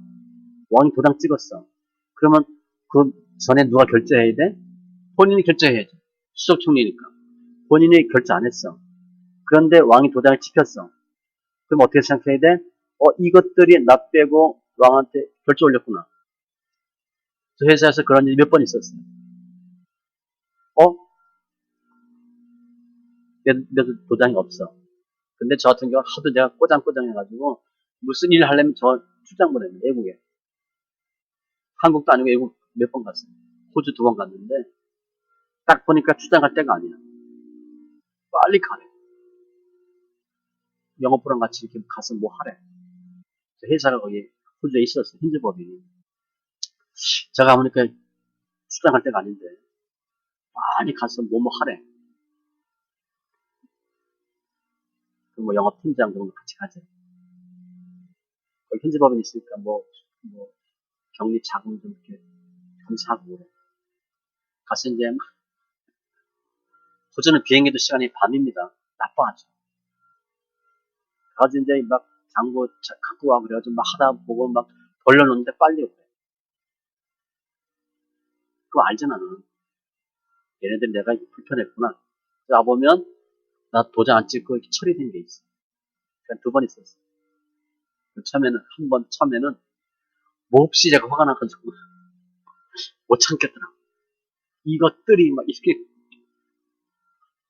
왕이 도장 찍었어. 그러면 그 전에 누가 결제해야 돼? 본인이 결제해야지. 수석 총리니까. 본인이 결제 안 했어. 그런데 왕이 도장을 찍혔어. 그럼 어떻게 생각해야 돼? 이것들이 나 빼고 왕한테 결제 올렸구나. 저 회사에서 그런 일이 몇 번 있었어요. 내도 도장이 없어. 근데 저 같은 경우 하도 내가 꼬장꼬장 해가지고 무슨 일을 하려면 저 출장 보내요. 외국에. 한국도 아니고 외국 몇 번 갔어요. 호주 2번 갔는데 딱 보니까 출장 갈 때가 아니야. 빨리 가래. 영업부랑 같이 이렇게 가서 뭐 하래. 회사가 거기 호주에 있었어. 현지법인이. 제가 보니까 출장 갈 때가 아닌데 빨리 가서 뭐 하래. 뭐 영업팀장 그런 거 같이 가자. 거기 현지법인이 있으니까 뭐 격리 자금 좀 이렇게 감사하고 그래. 가서 이제 호주는 비행기도 시간이 밤입니다. 나빠하죠. 가서 이제 막 장고 갖고 와 그래가지고 막 하다 보고 막 벌려놓는데 빨리 오래. 그거 알잖아. 얘네들 내가 불편했구나. 와보면 나 도장 안 찍고 이렇게 처리된 게 있어. 그냥 2번 있었어. 처음에는 몹시 제가 화가 나가지고 못 참겠더라. 이것들이 막 이렇게.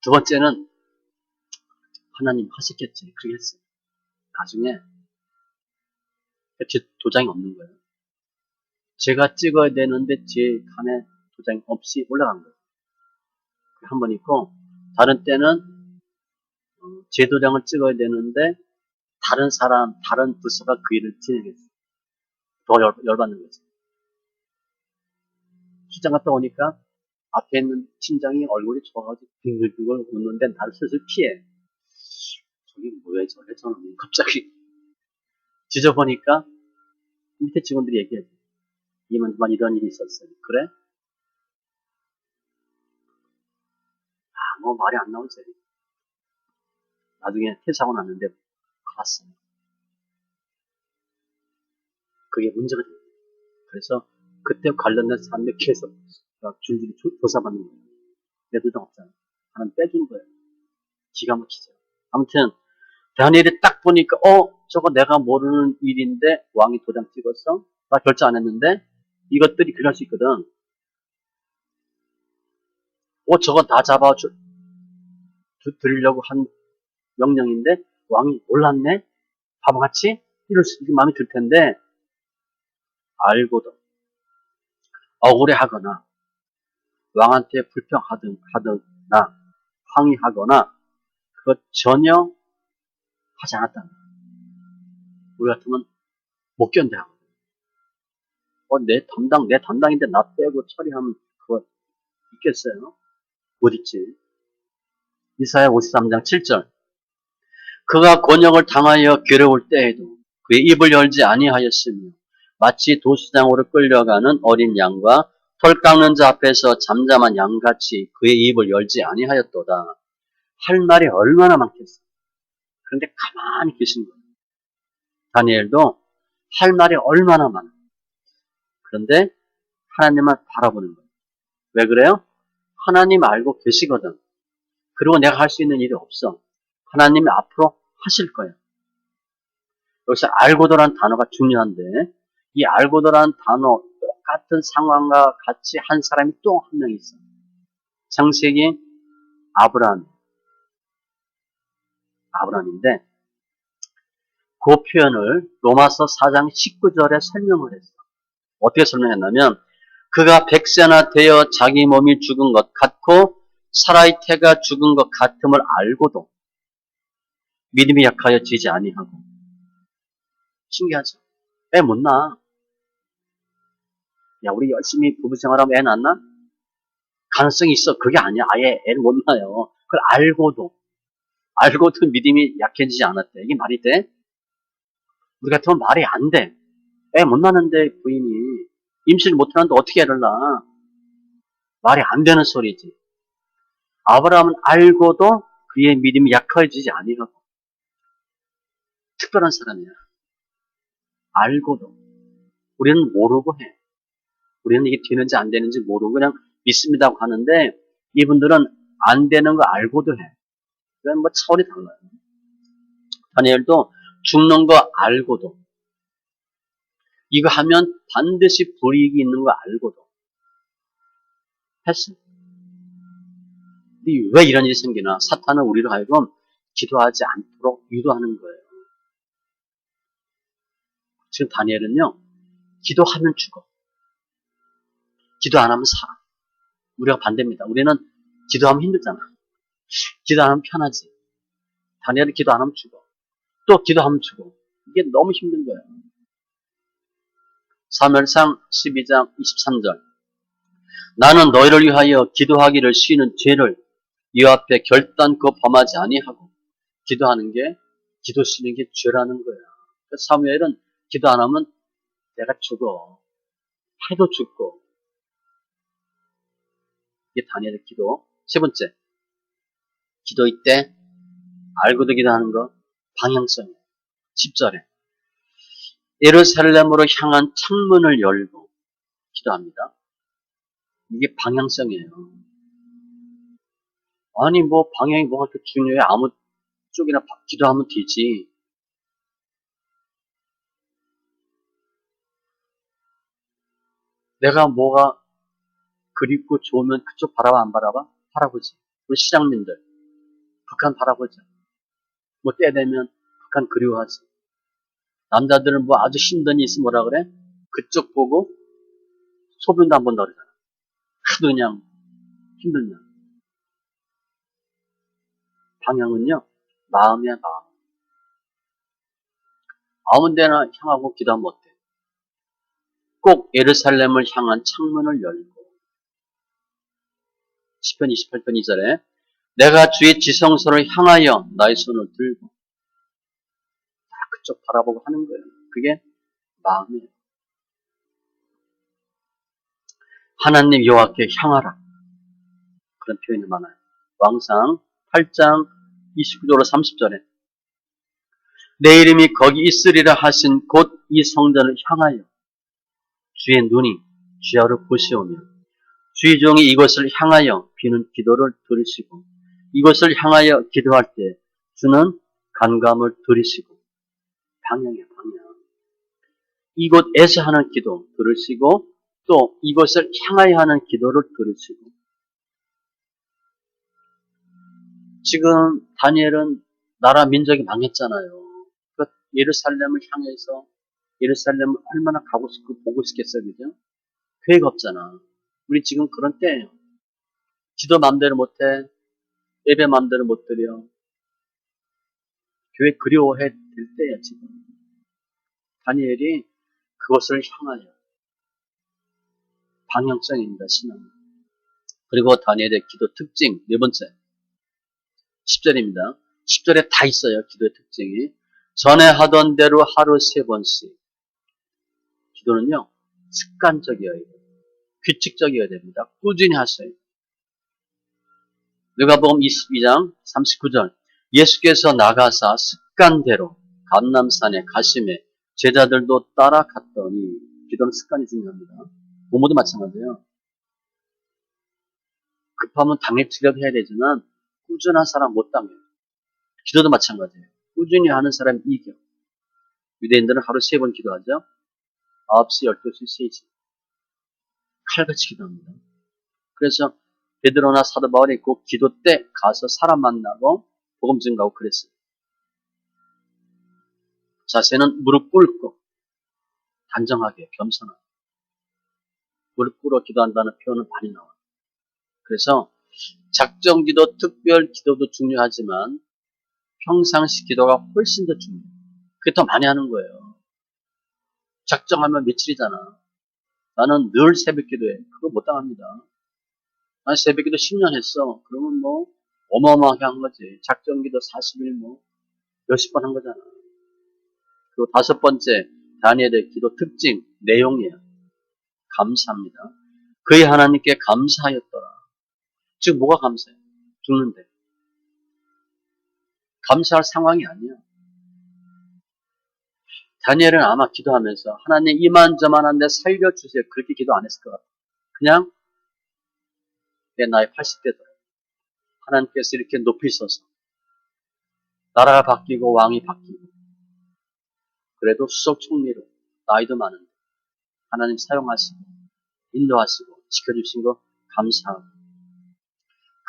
2번째는 하나님 하셨겠지. 그렇게 했어. 나중에 제 도장이 없는 거예요. 제가 찍어야 되는데 제 칸에 도장이 없이 올라간 거예요. 한 번 있고 다른 때는 제 도장을 찍어야 되는데 다른 사람, 다른 부서가 그 일을 진행했어요. 더 열받는 거지. 출장 갔다 오니까 앞에 있는 팀장이 얼굴이 좋아가지고 빙글빙글 웃는데 나를 슬슬 피해. 저기 뭐야 저래 저놈이 갑자기 뒤져보니까 밑에 직원들이 얘기하지. 이만 이런 일이 있었어요. 그래? 뭐 말이 안 나오지. 나중에 퇴사하고 났는데 알았어요. 그게 문제가 됩니다. 그래서 그때 관련된 사람들 계속 줄줄이 조사받는 거예요. 내 도장 없잖아. 하나는 빼주는 거예요. 기가 막히죠. 아무튼 다니엘이 딱 보니까 저거 내가 모르는 일인데 왕이 도장 찍었어? 나 결제 안 했는데 이것들이 그럴 수 있거든. 저거 다 잡아 드리려고 한 명령인데 왕이 몰랐네? 바보같이? 이럴 수 있게 마음이 들 텐데 알고도 억울해하거나 왕한테 불평하거나 항의하거나 그거 전혀 하지 않았다는 거예요. 우리 같으면 못 견뎌하거든. 내 담당인데 나 빼고 처리하면 그거 있겠어요? 못 있지. 이사야 53장 7절. 그가 곤욕을 당하여 괴로울 때에도 그의 입을 열지 아니하였으며 마치 도수장으로 끌려가는 어린 양과 털 깎는 자 앞에서 잠잠한 양같이 그의 입을 열지 아니하였도다. 할 말이 얼마나 많겠어. 그런데 가만히 계신 거예요. 다니엘도 할 말이 얼마나 많아. 그런데 하나님만 바라보는 거예요. 왜 그래요? 하나님 알고 계시거든. 그리고 내가 할 수 있는 일이 없어. 하나님이 앞으로 하실 거예요. 여기서 알고도란 단어가 중요한데 이 알고도란 단어 똑같은 상황과 같이 한 사람이 또 한 명 있어. 창세기 아브라함인데 그 표현을 로마서 4장 19절에 설명을 했어. 어떻게 설명했냐면 그가 백세나 되어 자기 몸이 죽은 것 같고 사라의 태가 죽은 것 같음을 알고도 믿음이 약하여 지지 아니하고. 신기하죠? 애 못 낳아. 야, 우리 열심히 부부생활하면 애 낳나? 가능성이 있어. 그게 아니야. 아예 애를 못 낳아요. 그걸 알고도 믿음이 약해지지 않았대. 이게 말이 돼? 우리 같으면 말이 안 돼. 애 못 낳는데 부인이 임신을 못 하는데 어떻게 애를 낳아? 말이 안 되는 소리지. 아브라함은 알고도 그의 믿음이 약해지지 아니하고 특별한 사람이야. 알고도. 우리는 모르고 해. 우리는 이게 되는지 안 되는지 모르고 그냥 믿습니다고 하는데 이분들은 안 되는 거 알고도 해. 그건 뭐 차원이 달라요. 다니엘도 죽는 거 알고도 이거 하면 반드시 불이익이 있는 거 알고도 했어. 왜 이런 일이 생기나? 사탄은 우리로 하여금 기도하지 않도록 유도하는 거예요. 지금 다니엘은요, 기도하면 죽어. 기도 안 하면 살아. 우리가 반대입니다. 우리는 기도하면 힘들잖아. 기도 안 하면 편하지. 다니엘은 기도 안 하면 죽어. 또 기도하면 죽어. 이게 너무 힘든 거예요. 사무엘상 12장 23절. 나는 너희를 위하여 기도하기를 쉬는 죄를 이 앞에 결단코 범하지 아니하고 기도하는 게 기도 쉬는 게 죄라는 거야. 사무엘은 기도 안 하면 내가 죽어. 해도 죽고. 이게 다니엘의 기도. 세 번째, 기도의 때 알고도 기도하는 거 방향성이에요. 10절에 예루살렘으로 향한 창문을 열고 기도합니다. 이게 방향성이에요. 아니 뭐 방향이 뭐가 그렇게 중요해. 아무 쪽이나 기도하면 되지. 내가 뭐가 그립고 좋으면 그쪽 바라봐 안 바라봐? 바라보지. 우리 시장민들 북한 바라보자. 뭐 때 되면 북한 그리워하지. 남자들은 뭐 아주 힘든 일 있으면 뭐라 그래? 그쪽 보고 소변도 안 본다 그러잖아. 하도 그냥 힘들면. 방향은요, 마음이야, 마음. 아무 데나 향하고 기도하면 어때? 꼭 예루살렘을 향한 창문을 열고. 10편 28편 2절에 내가 주의 지성소를 향하여 나의 손을 들고 다 그쪽 바라보고 하는 거예요. 그게 마음이에요. 하나님 여호와께 향하라. 그런 표현이 많아요. 왕상 8장 29절로 30절에 내 이름이 거기 있으리라 하신 곧 이 성전을 향하여 주의 눈이 주야로 보시오며 주의 종이 이것을 향하여 비는 기도를 들으시고 이것을 향하여 기도할 때 주는 간감을 들으시고 방향이야 방향. 이곳에서 하는 기도 들으시고 또 이것을 향하여 하는 기도를 들으시고 지금 다니엘은 나라 민족이 망했잖아요. 그 예루살렘을 향해서 예루살렘을 얼마나 가고 싶고 보고 싶겠어요. 그죠? 계획 없잖아. 우리 지금 그런 때예요. 기도 마음대로 못해. 예배 마음대로 못 드려. 교회 그리워해 될 때야 지금. 다니엘이 그것을 향하여 방향성입니다. 신앙. 그리고 다니엘의 기도 특징 네 번째 10절입니다. 10절에 다 있어요. 기도의 특징이. 전에 하던 대로 하루 3번씩. 기도는요. 습관적이어야 돼요. 규칙적이어야 됩니다. 꾸준히 하세요. 누가복음 22장 39절 예수께서 나가사 습관대로 감람산에 가심에 제자들도 따라갔더니 기도는 습관이 중요합니다. 부모도 마찬가지예요. 급하면 당일 치료해야 되지만 꾸준한 사람 못 당해요. 기도도 마찬가지예요. 꾸준히 하는 사람이 이겨. 유대인들은 하루 3번 기도하죠. 9시, 12시, 3시. 칼같이 기도합니다. 그래서 베드로나 사도 바울이 그 기도 때 가서 사람 만나고 복음 증가하고 그랬어요. 자세는 무릎 꿇고 단정하게 겸손하게 무릎 꿇어 기도한다는 표현은 많이 나와요. 그래서 작정 기도, 특별 기도도 중요하지만 평상시 기도가 훨씬 더 중요해요. 그게 더 많이 하는 거예요. 작정하면 며칠이잖아. 나는 늘 새벽 기도해. 그거 못 당합니다. 난 새벽 기도 10년 했어. 그러면 뭐 어마어마하게 한 거지. 작정 기도 40일 뭐 몇십 번 한 거잖아. 그리고 5번째 다니엘의 기도 특징 내용이에요. 감사합니다. 그의 하나님께 감사하였더라. 지금 뭐가 감사해요? 죽는데. 감사할 상황이 아니야. 다니엘은 아마 기도하면서 하나님 이만저만한데 살려주세요. 그렇게 기도 안 했을 것 같아. 그냥 내 나이 80대 도 하나님께서 이렇게 높이셔서 나라가 바뀌고 왕이 바뀌고 그래도 수석 총리로 나이도 많은데 하나님 사용하시고 인도하시고 지켜주신 거 감사하고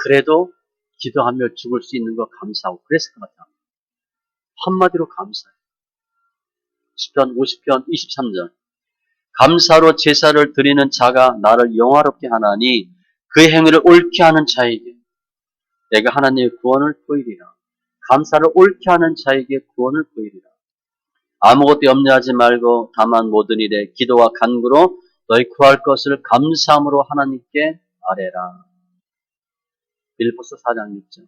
그래도 기도하며 죽을 수 있는 거 감사하고 그랬을 것 같아. 한마디로 감사해. 시편 50편 23절 감사로 제사를 드리는 자가 나를 영화롭게 하나니 그 행위를 옳게 하는 자에게 내가 하나님의 구원을 보이리라. 감사를 옳게 하는 자에게 구원을 보이리라. 아무것도 염려하지 말고 다만 모든 일에 기도와 간구로 너희 구할 것을 감사함으로 하나님께 아뢰라. 빌립보서 4장 6절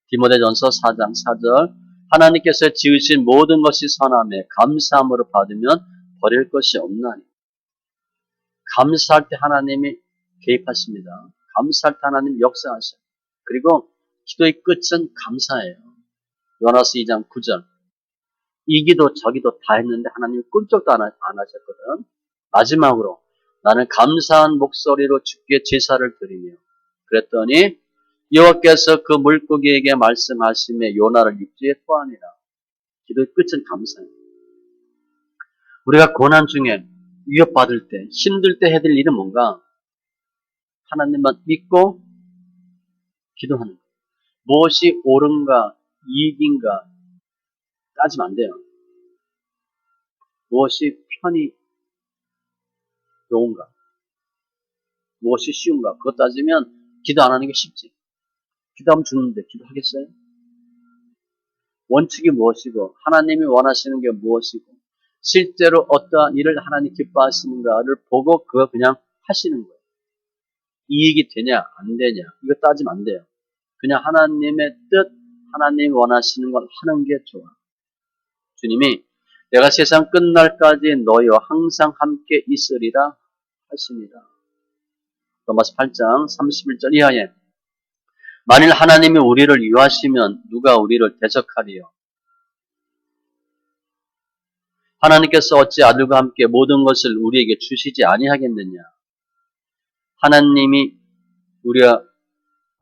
디모데전서 4장 4절 하나님께서 지으신 모든 것이 선함에 감사함으로 받으면 버릴 것이 없나니. 감사할 때 하나님이 개입하십니다. 감사할 때 하나님 역사하셔요. 그리고 기도의 끝은 감사예요. 요나스 2장 9절 이 기도 저 기도 다 했는데 하나님 꿈쩍도 안 하셨거든. 마지막으로 나는 감사한 목소리로 주께 제사를 드리며 그랬더니 여호와께서 그 물고기에게 말씀하시며 요나를 육지에 토하니라. 기도의 끝은 감사예요. 우리가 고난 중에 위협받을 때 힘들 때 해야 될 일은 뭔가? 하나님만 믿고 기도하는 거예요. 무엇이 옳은가 이익인가 따지면 안 돼요. 무엇이 편이 좋은가 무엇이 쉬운가 그것 따지면 기도 안 하는 게 쉽지. 기도하면 죽는데 기도하겠어요? 원칙이 무엇이고 하나님이 원하시는 게 무엇이고 실제로 어떠한 일을 하나님 기뻐하시는가를 보고 그거 그냥 하시는 거예요. 이익이 되냐 안 되냐 이거 따지면 안 돼요. 그냥 하나님의 뜻 하나님이 원하시는 걸 하는 게 좋아. 주님이 내가 세상 끝날까지 너희와 항상 함께 있으리라 하십니다. 로마서 8장 31절 이하에 만일 하나님이 우리를 위하시면 누가 우리를 대적하리요? 하나님께서 어찌 아들과 함께 모든 것을 우리에게 주시지 아니하겠느냐? 하나님이 우리가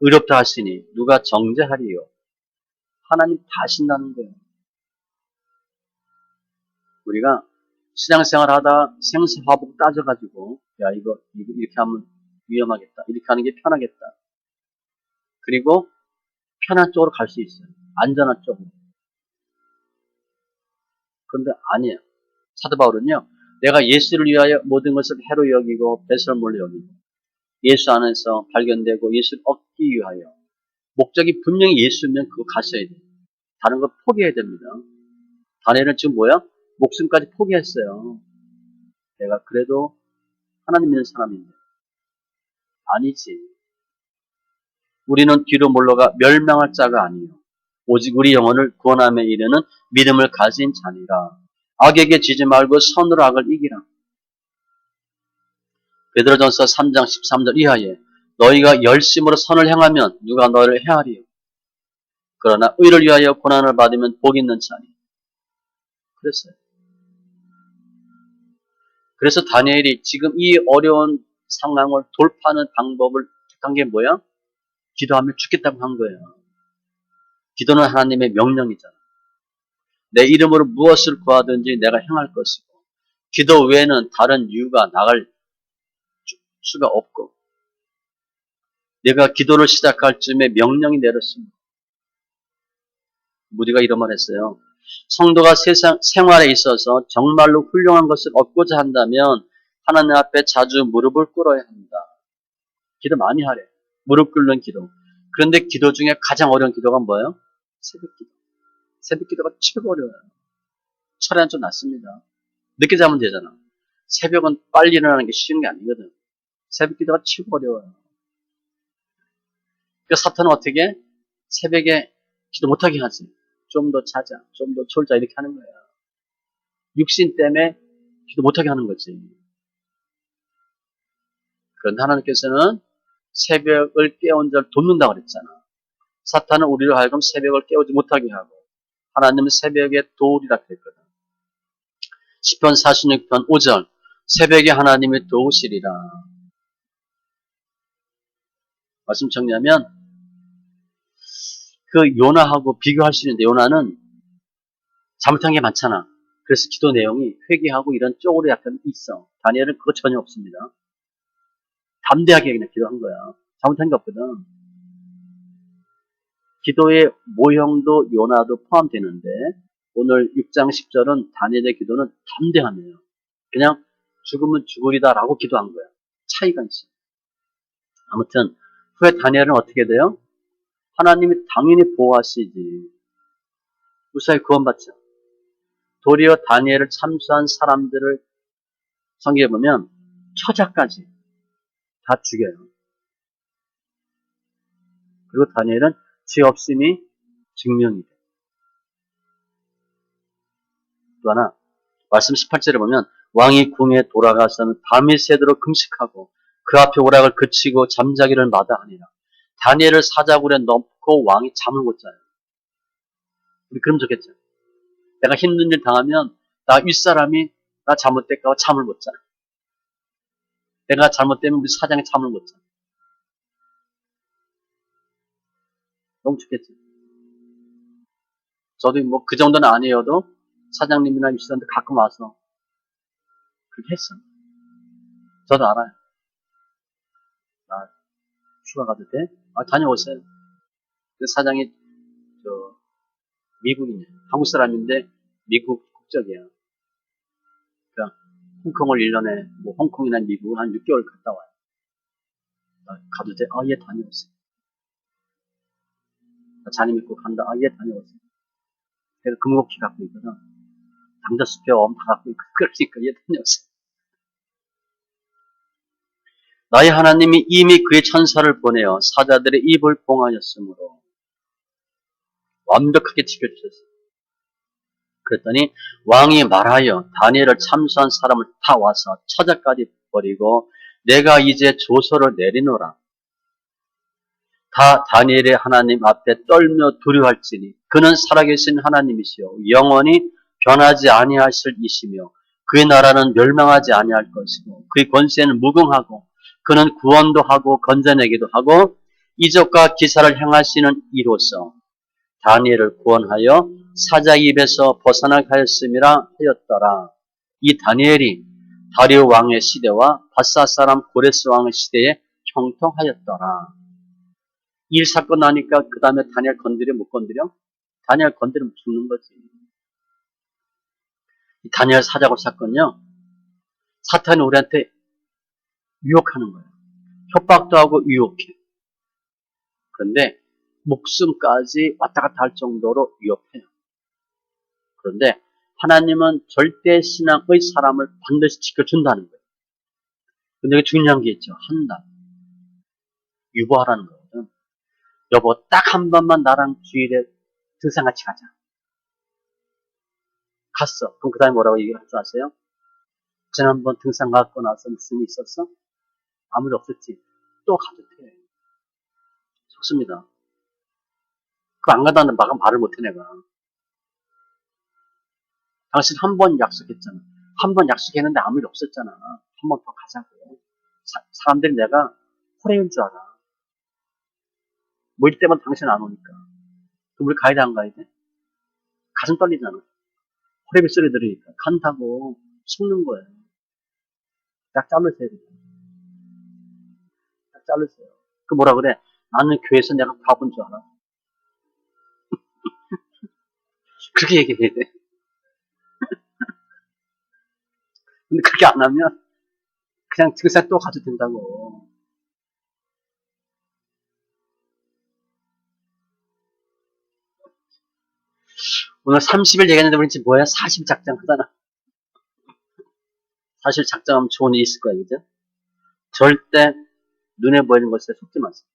의롭다 하시니 누가 정죄하리요? 하나님 다 하신다는 거예요. 우리가 신앙생활 하다 생사화복 따져가지고 야 이거 이렇게 하면 위험하겠다. 이렇게 하는 게 편하겠다. 그리고 편한 쪽으로 갈 수 있어요. 안전한 쪽으로. 그런데 아니에요. 사도 바울은요. 내가 예수를 위하여 모든 것을 해로 여기고 배설물로 여기고 예수 안에서 발견되고 예수를 얻기 위하여 목적이 분명히 예수면 그거 가셔야 돼요. 다른 거 포기해야 됩니다. 다니엘은 지금 뭐야? 목숨까지 포기했어요. 내가 그래도 하나님 믿는 사람인데. 아니지. 우리는 뒤로 물러가 멸망할 자가 아니요 오직 우리 영혼을 구원함에 이르는 믿음을 가진 자니라. 악에게 지지 말고 선으로 악을 이기라. 베드로전서 3장 13절 이하에 너희가 열심으로 선을 행하면 누가 너희를 해하리요. 그러나 의를 위하여 고난을 받으면 복 있는 자니. 그랬어요. 그래서 다니엘이 지금 이 어려운 상황을 돌파하는 방법을 택한 게 뭐야? 기도하며 죽겠다고 한 거예요. 기도는 하나님의 명령이잖아. 내 이름으로 무엇을 구하든지 내가 행할 것이고 기도 외에는 다른 이유가 나갈 수가 없고 내가 기도를 시작할 쯤에 명령이 내렸습니다. 무디가 이런 말 했어요. 성도가 세상 생활에 있어서 정말로 훌륭한 것을 얻고자 한다면 하나님 앞에 자주 무릎을 꿇어야 한다. 기도 많이 하래. 무릎 꿇는 기도. 그런데 기도 중에 가장 어려운 기도가 뭐예요? 새벽 기도. 새벽 기도가 최고 어려워요. 철에는 좀 낫습니다. 늦게 자면 되잖아. 새벽은 빨리 일어나는 게 쉬운 게 아니거든. 새벽 기도가 최고 어려워요. 그러니까 사탄은 어떻게? 새벽에 기도 못하게 하지. 좀 더 자자, 좀 더 졸자 이렇게 하는 거야. 육신 때문에 기도 못하게 하는 거지. 그런데 하나님께서는 새벽을 깨운 자를 돕는다고 그랬잖아. 사탄은 우리로 하여금 새벽을 깨우지 못하게 하고 하나님은 새벽의 도울이라 했거든. 시편 46편 5절 새벽에 하나님이 도우시리라. 말씀 정리하면 그 요나하고 비교할 수 있는데 요나는 잘못한 게 많잖아. 그래서 기도 내용이 회개하고 이런 쪽으로 약간 있어. 다니엘은 그거 전혀 없습니다. 담대하게 그냥 기도한 거야. 잘못한 게 없거든. 기도의 모형도 요나도 포함되는데 오늘 6장 10절은 다니엘의 기도는 담대함이에요. 그냥 죽으면 죽으리다라고 기도한 거야. 차이가 있어. 아무튼 후에 다니엘은 어떻게 돼요? 하나님이 당연히 보호하시지. 무사히 구원받죠. 도리어 다니엘을 참수한 사람들을 성경에 보면 처자까지 다 죽여요. 그리고 다니엘은 죄 없음이 증명이 돼. 또 하나 말씀 18절에 보면 왕이 궁에 돌아가서는 밤이 새도록 금식하고 그 앞에 오락을 그치고 잠자기를 마다하니라. 다니엘을 사자굴에 넣고 왕이 잠을 못 자요. 우리 그럼 좋겠죠. 내가 힘든 일 당하면 나 윗사람이 나 잘못될까 봐 잠을 못 자. 내가 잘못되면 우리 사장이 잠을 못 자. 너무 좋겠죠. 저도 뭐 그 정도는 아니어도 사장님이나 윗사람들 가끔 와서 그렇게 했어. 저도 알아요. 나 휴가 가도 돼? 아, 다녀오세요. 그 사장이 미국이냐. 한국 사람인데 미국 국적이야. 그러니까 홍콩을 1년에 뭐 홍콩이나 미국 한 6개월 갔다 와요. 가도 돼? 아, 예, 다녀오세요. 자녀 믿고 간다. 아, 예, 다녀오세요. 그래서 금곡기 갖고 있거든. 당자수표 다 갖고 있고 그러니까 예, 다녀오세요. 나의 하나님이 이미 그의 천사를 보내어 사자들의 입을 봉하였으므로 완벽하게 지켜주셨어요. 그랬더니 왕이 말하여 다니엘을 참수한 사람을 다 와서 처자까지 버리고 내가 이제 조서를 내리노라. 다 다니엘의 하나님 앞에 떨며 두려워할지니 그는 살아계신 하나님이시요 영원히 변하지 아니하실 이시며 그의 나라는 멸망하지 아니할 것이고 그의 권세는 무궁하고 그는 구원도 하고 건져내기도 하고 이적과 기사를 행하시는 이로써 다니엘을 구원하여 사자 입에서 벗어나게 하였음이라 하였더라. 이 다니엘이 다리오 왕의 시대와 바사 사람 고레스 왕의 시대에 형통하였더라. 일 사건 나니까 그 다음에 다니엘 건드려 못 건드려? 다니엘 건드리면 죽는 거지. 이 다니엘 사자굴 사건요. 사탄이 우리한테 유혹하는 거예요. 협박도 하고 유혹해. 그런데 목숨까지 왔다 갔다 할 정도로 위협해요. 그런데 하나님은 절대 신앙의 사람을 반드시 지켜준다는 거예요. 근데 여기 중요한 게 있죠. 한다. 유보하라는 거거든. 여보, 딱 한 번만 나랑 주일에 등산 같이 가자. 갔어. 그럼 그 다음에 뭐라고 얘기를 할 줄 아세요? 지난번 등산 가고 나서 무슨 일이 있었어? 아무 일 없었지. 또 가도 돼. 속습니다. 그거 안 가다는 말을 못해 내가. 당신 한 번 약속했잖아. 한 번 약속했는데 아무 일 없었잖아. 한 번 더 가자고. 사람들이 내가 호래인 줄 알아. 뭐 일 때만 당신 안 오니까. 그럼 우리 가야 돼, 안 가야 돼? 가슴 떨리잖아. 호래비 소리 들으니까. 간다고 속는 거예요. 딱 자르세요. 딱 자르세요. 그 뭐라 그래? 나는 교회에서 내가 바본 줄 알아. 그렇게 얘기해야 돼. 근데 그렇게 안 하면 그냥 등산 또 가도 된다고. 오늘 30일 얘기했는데 우리 지금 뭐야? 40 작정 하잖아. 사실 작정하면 좋은 일이 있을 거야, 그죠? 절대 눈에 보이는 것에 속지 마세요.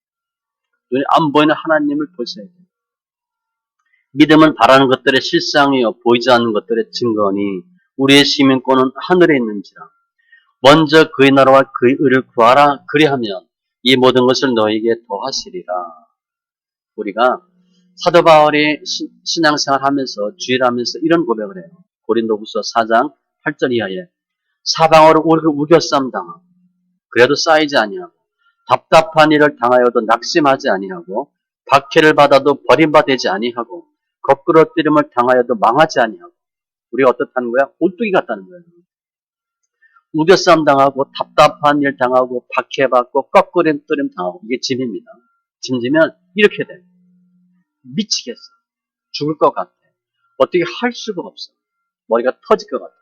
눈에 안 보이는 하나님을 보셔야 돼요. 믿음은 바라는 것들의 실상이요 보이지 않는 것들의 증거니 우리의 시민권은 하늘에 있는지라. 먼저 그의 나라와 그의 의를 구하라. 그리하면 이 모든 것을 너에게 더하시리라. 우리가 사도 바울이 신앙생활 하면서 주일하면서 이런 고백을 해요. 고린도후서 4장 8절 이하에 사방으로 우겨쌈 당하고 그래도 쌓이지 아니하고 답답한 일을 당하여도 낙심하지 아니하고 박해를 받아도 버림받지 아니하고 거꾸러뜨림을 당하여도 망하지 아니하고 우리가 어떻다는 거야? 오뚜기 같다는 거예요. 우겨쌈 당하고 답답한 일 당하고 박해받고 거꾸러뜨림 당하고 이게 짐입니다. 짐지면 이렇게 돼. 미치겠어. 죽을 것 같아. 어떻게 할 수가 없어. 머리가 터질 것 같아.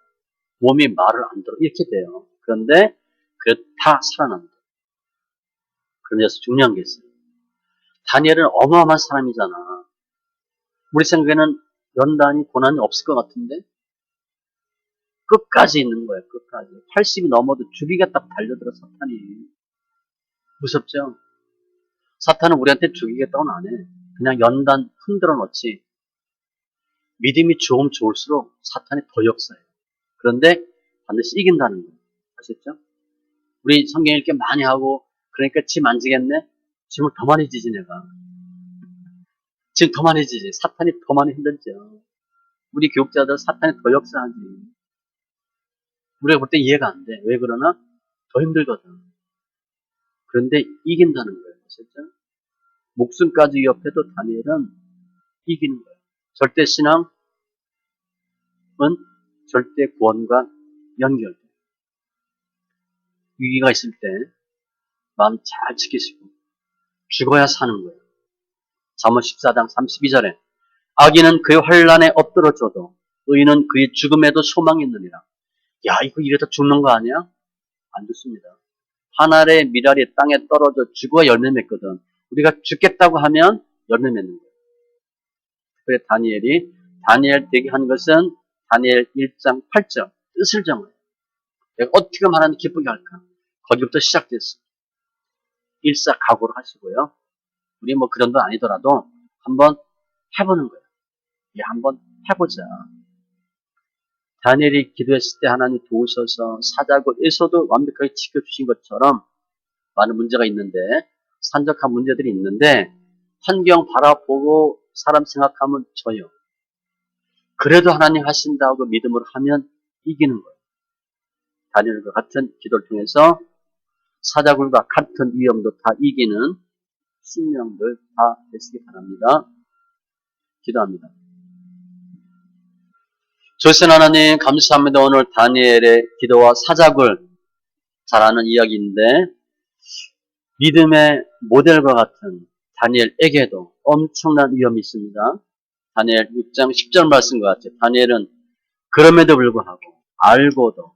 몸이 말을 안 들어. 이렇게 돼요. 그런데 그래도 다 살아난다. 그런데 중요한 게 있어요. 다니엘은 어마어마한 사람이잖아. 우리 생각에는 연단이 고난이 없을 것 같은데 끝까지 있는 거예요. 끝까지. 80이 넘어도 죽이겠다고 달려들어 사탄이. 무섭죠? 사탄은 우리한테 죽이겠다고는 안 해. 그냥 연단 흔들어 놓지. 믿음이 조금 좋을수록 사탄이 더 역사해요. 그런데 반드시 이긴다는 거예요. 아셨죠? 우리 성경 읽기 많이 하고 그러니까 짐 안 지겠네? 짐을 더 많이 지지 내가. 짐 더 많이 지지. 사탄이 더 많이 힘들죠. 우리 교육자들 사탄이 더 역사하지. 우리가 볼 때 이해가 안 돼. 왜 그러나? 더 힘들거든. 그런데 이긴다는 거예요. 아셨죠? 목숨까지 위협해도 다니엘은 이기는 거예요. 절대 신앙은 절대 구원과 연결돼요. 위기가 있을 때 마음 잘 지키시고 죽어야 사는 거예요. 잠언 14장 32절에 악인은 그의 환난에 엎드러져도 의인은 그의 죽음에도 소망이 있느니라. 야, 이거 이래서 죽는 거 아니야? 안 죽습니다. 한 알의 밀알이 땅에 떨어져 죽어야 열매 맺거든. 우리가 죽겠다고 하면 열매 맺는 거예요. 그래 다니엘 되게 한 것은 다니엘 1장 8절 뜻을 정해요. 내가 어떻게 하면 하나님 기쁘게 할까? 거기부터 시작됐어요. 일사각오를 하시고요. 우리 뭐 그 정도 아니더라도 한번 해보는 거예요. 한번 해보자. 다니엘이 기도했을 때 하나님 도우셔서 사자굴에서도 완벽하게 지켜주신 것처럼 많은 문제가 있는데 산적한 문제들이 있는데 환경 바라보고 사람 생각하면 져요. 그래도 하나님 하신다고 믿음으로 하면 이기는 거예요. 다니엘과 같은 기도를 통해서 사자굴과 같은 위험도 다 이기는 신령들 다 되시기 바랍니다. 기도합니다. 조신 하나님 감사합니다. 오늘 다니엘의 기도와 사자굴 잘 아는 이야기인데 믿음의 모델과 같은 다니엘에게도 엄청난 위험이 있습니다. 다니엘 6장 10절 말씀과 같이 다니엘은 그럼에도 불구하고 알고도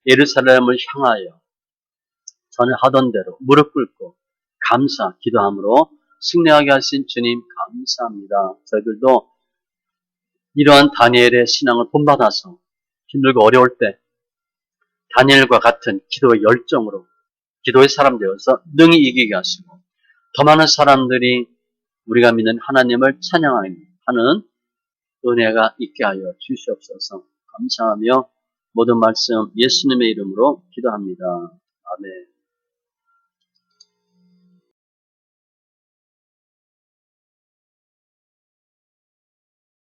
예루살렘을 향하여 전에 하던 대로 무릎 꿇고 기도함으로 승리하게 하신 주님 감사합니다. 저희들도 이러한 다니엘의 신앙을 본받아서 힘들고 어려울 때 다니엘과 같은 기도의 열정으로 기도의 사람 되어서 능히 이기게 하시고 더 많은 사람들이 우리가 믿는 하나님을 찬양하는 은혜가 있게 하여 주시옵소서. 감사하며 모든 말씀 예수님의 이름으로 기도합니다. 아멘.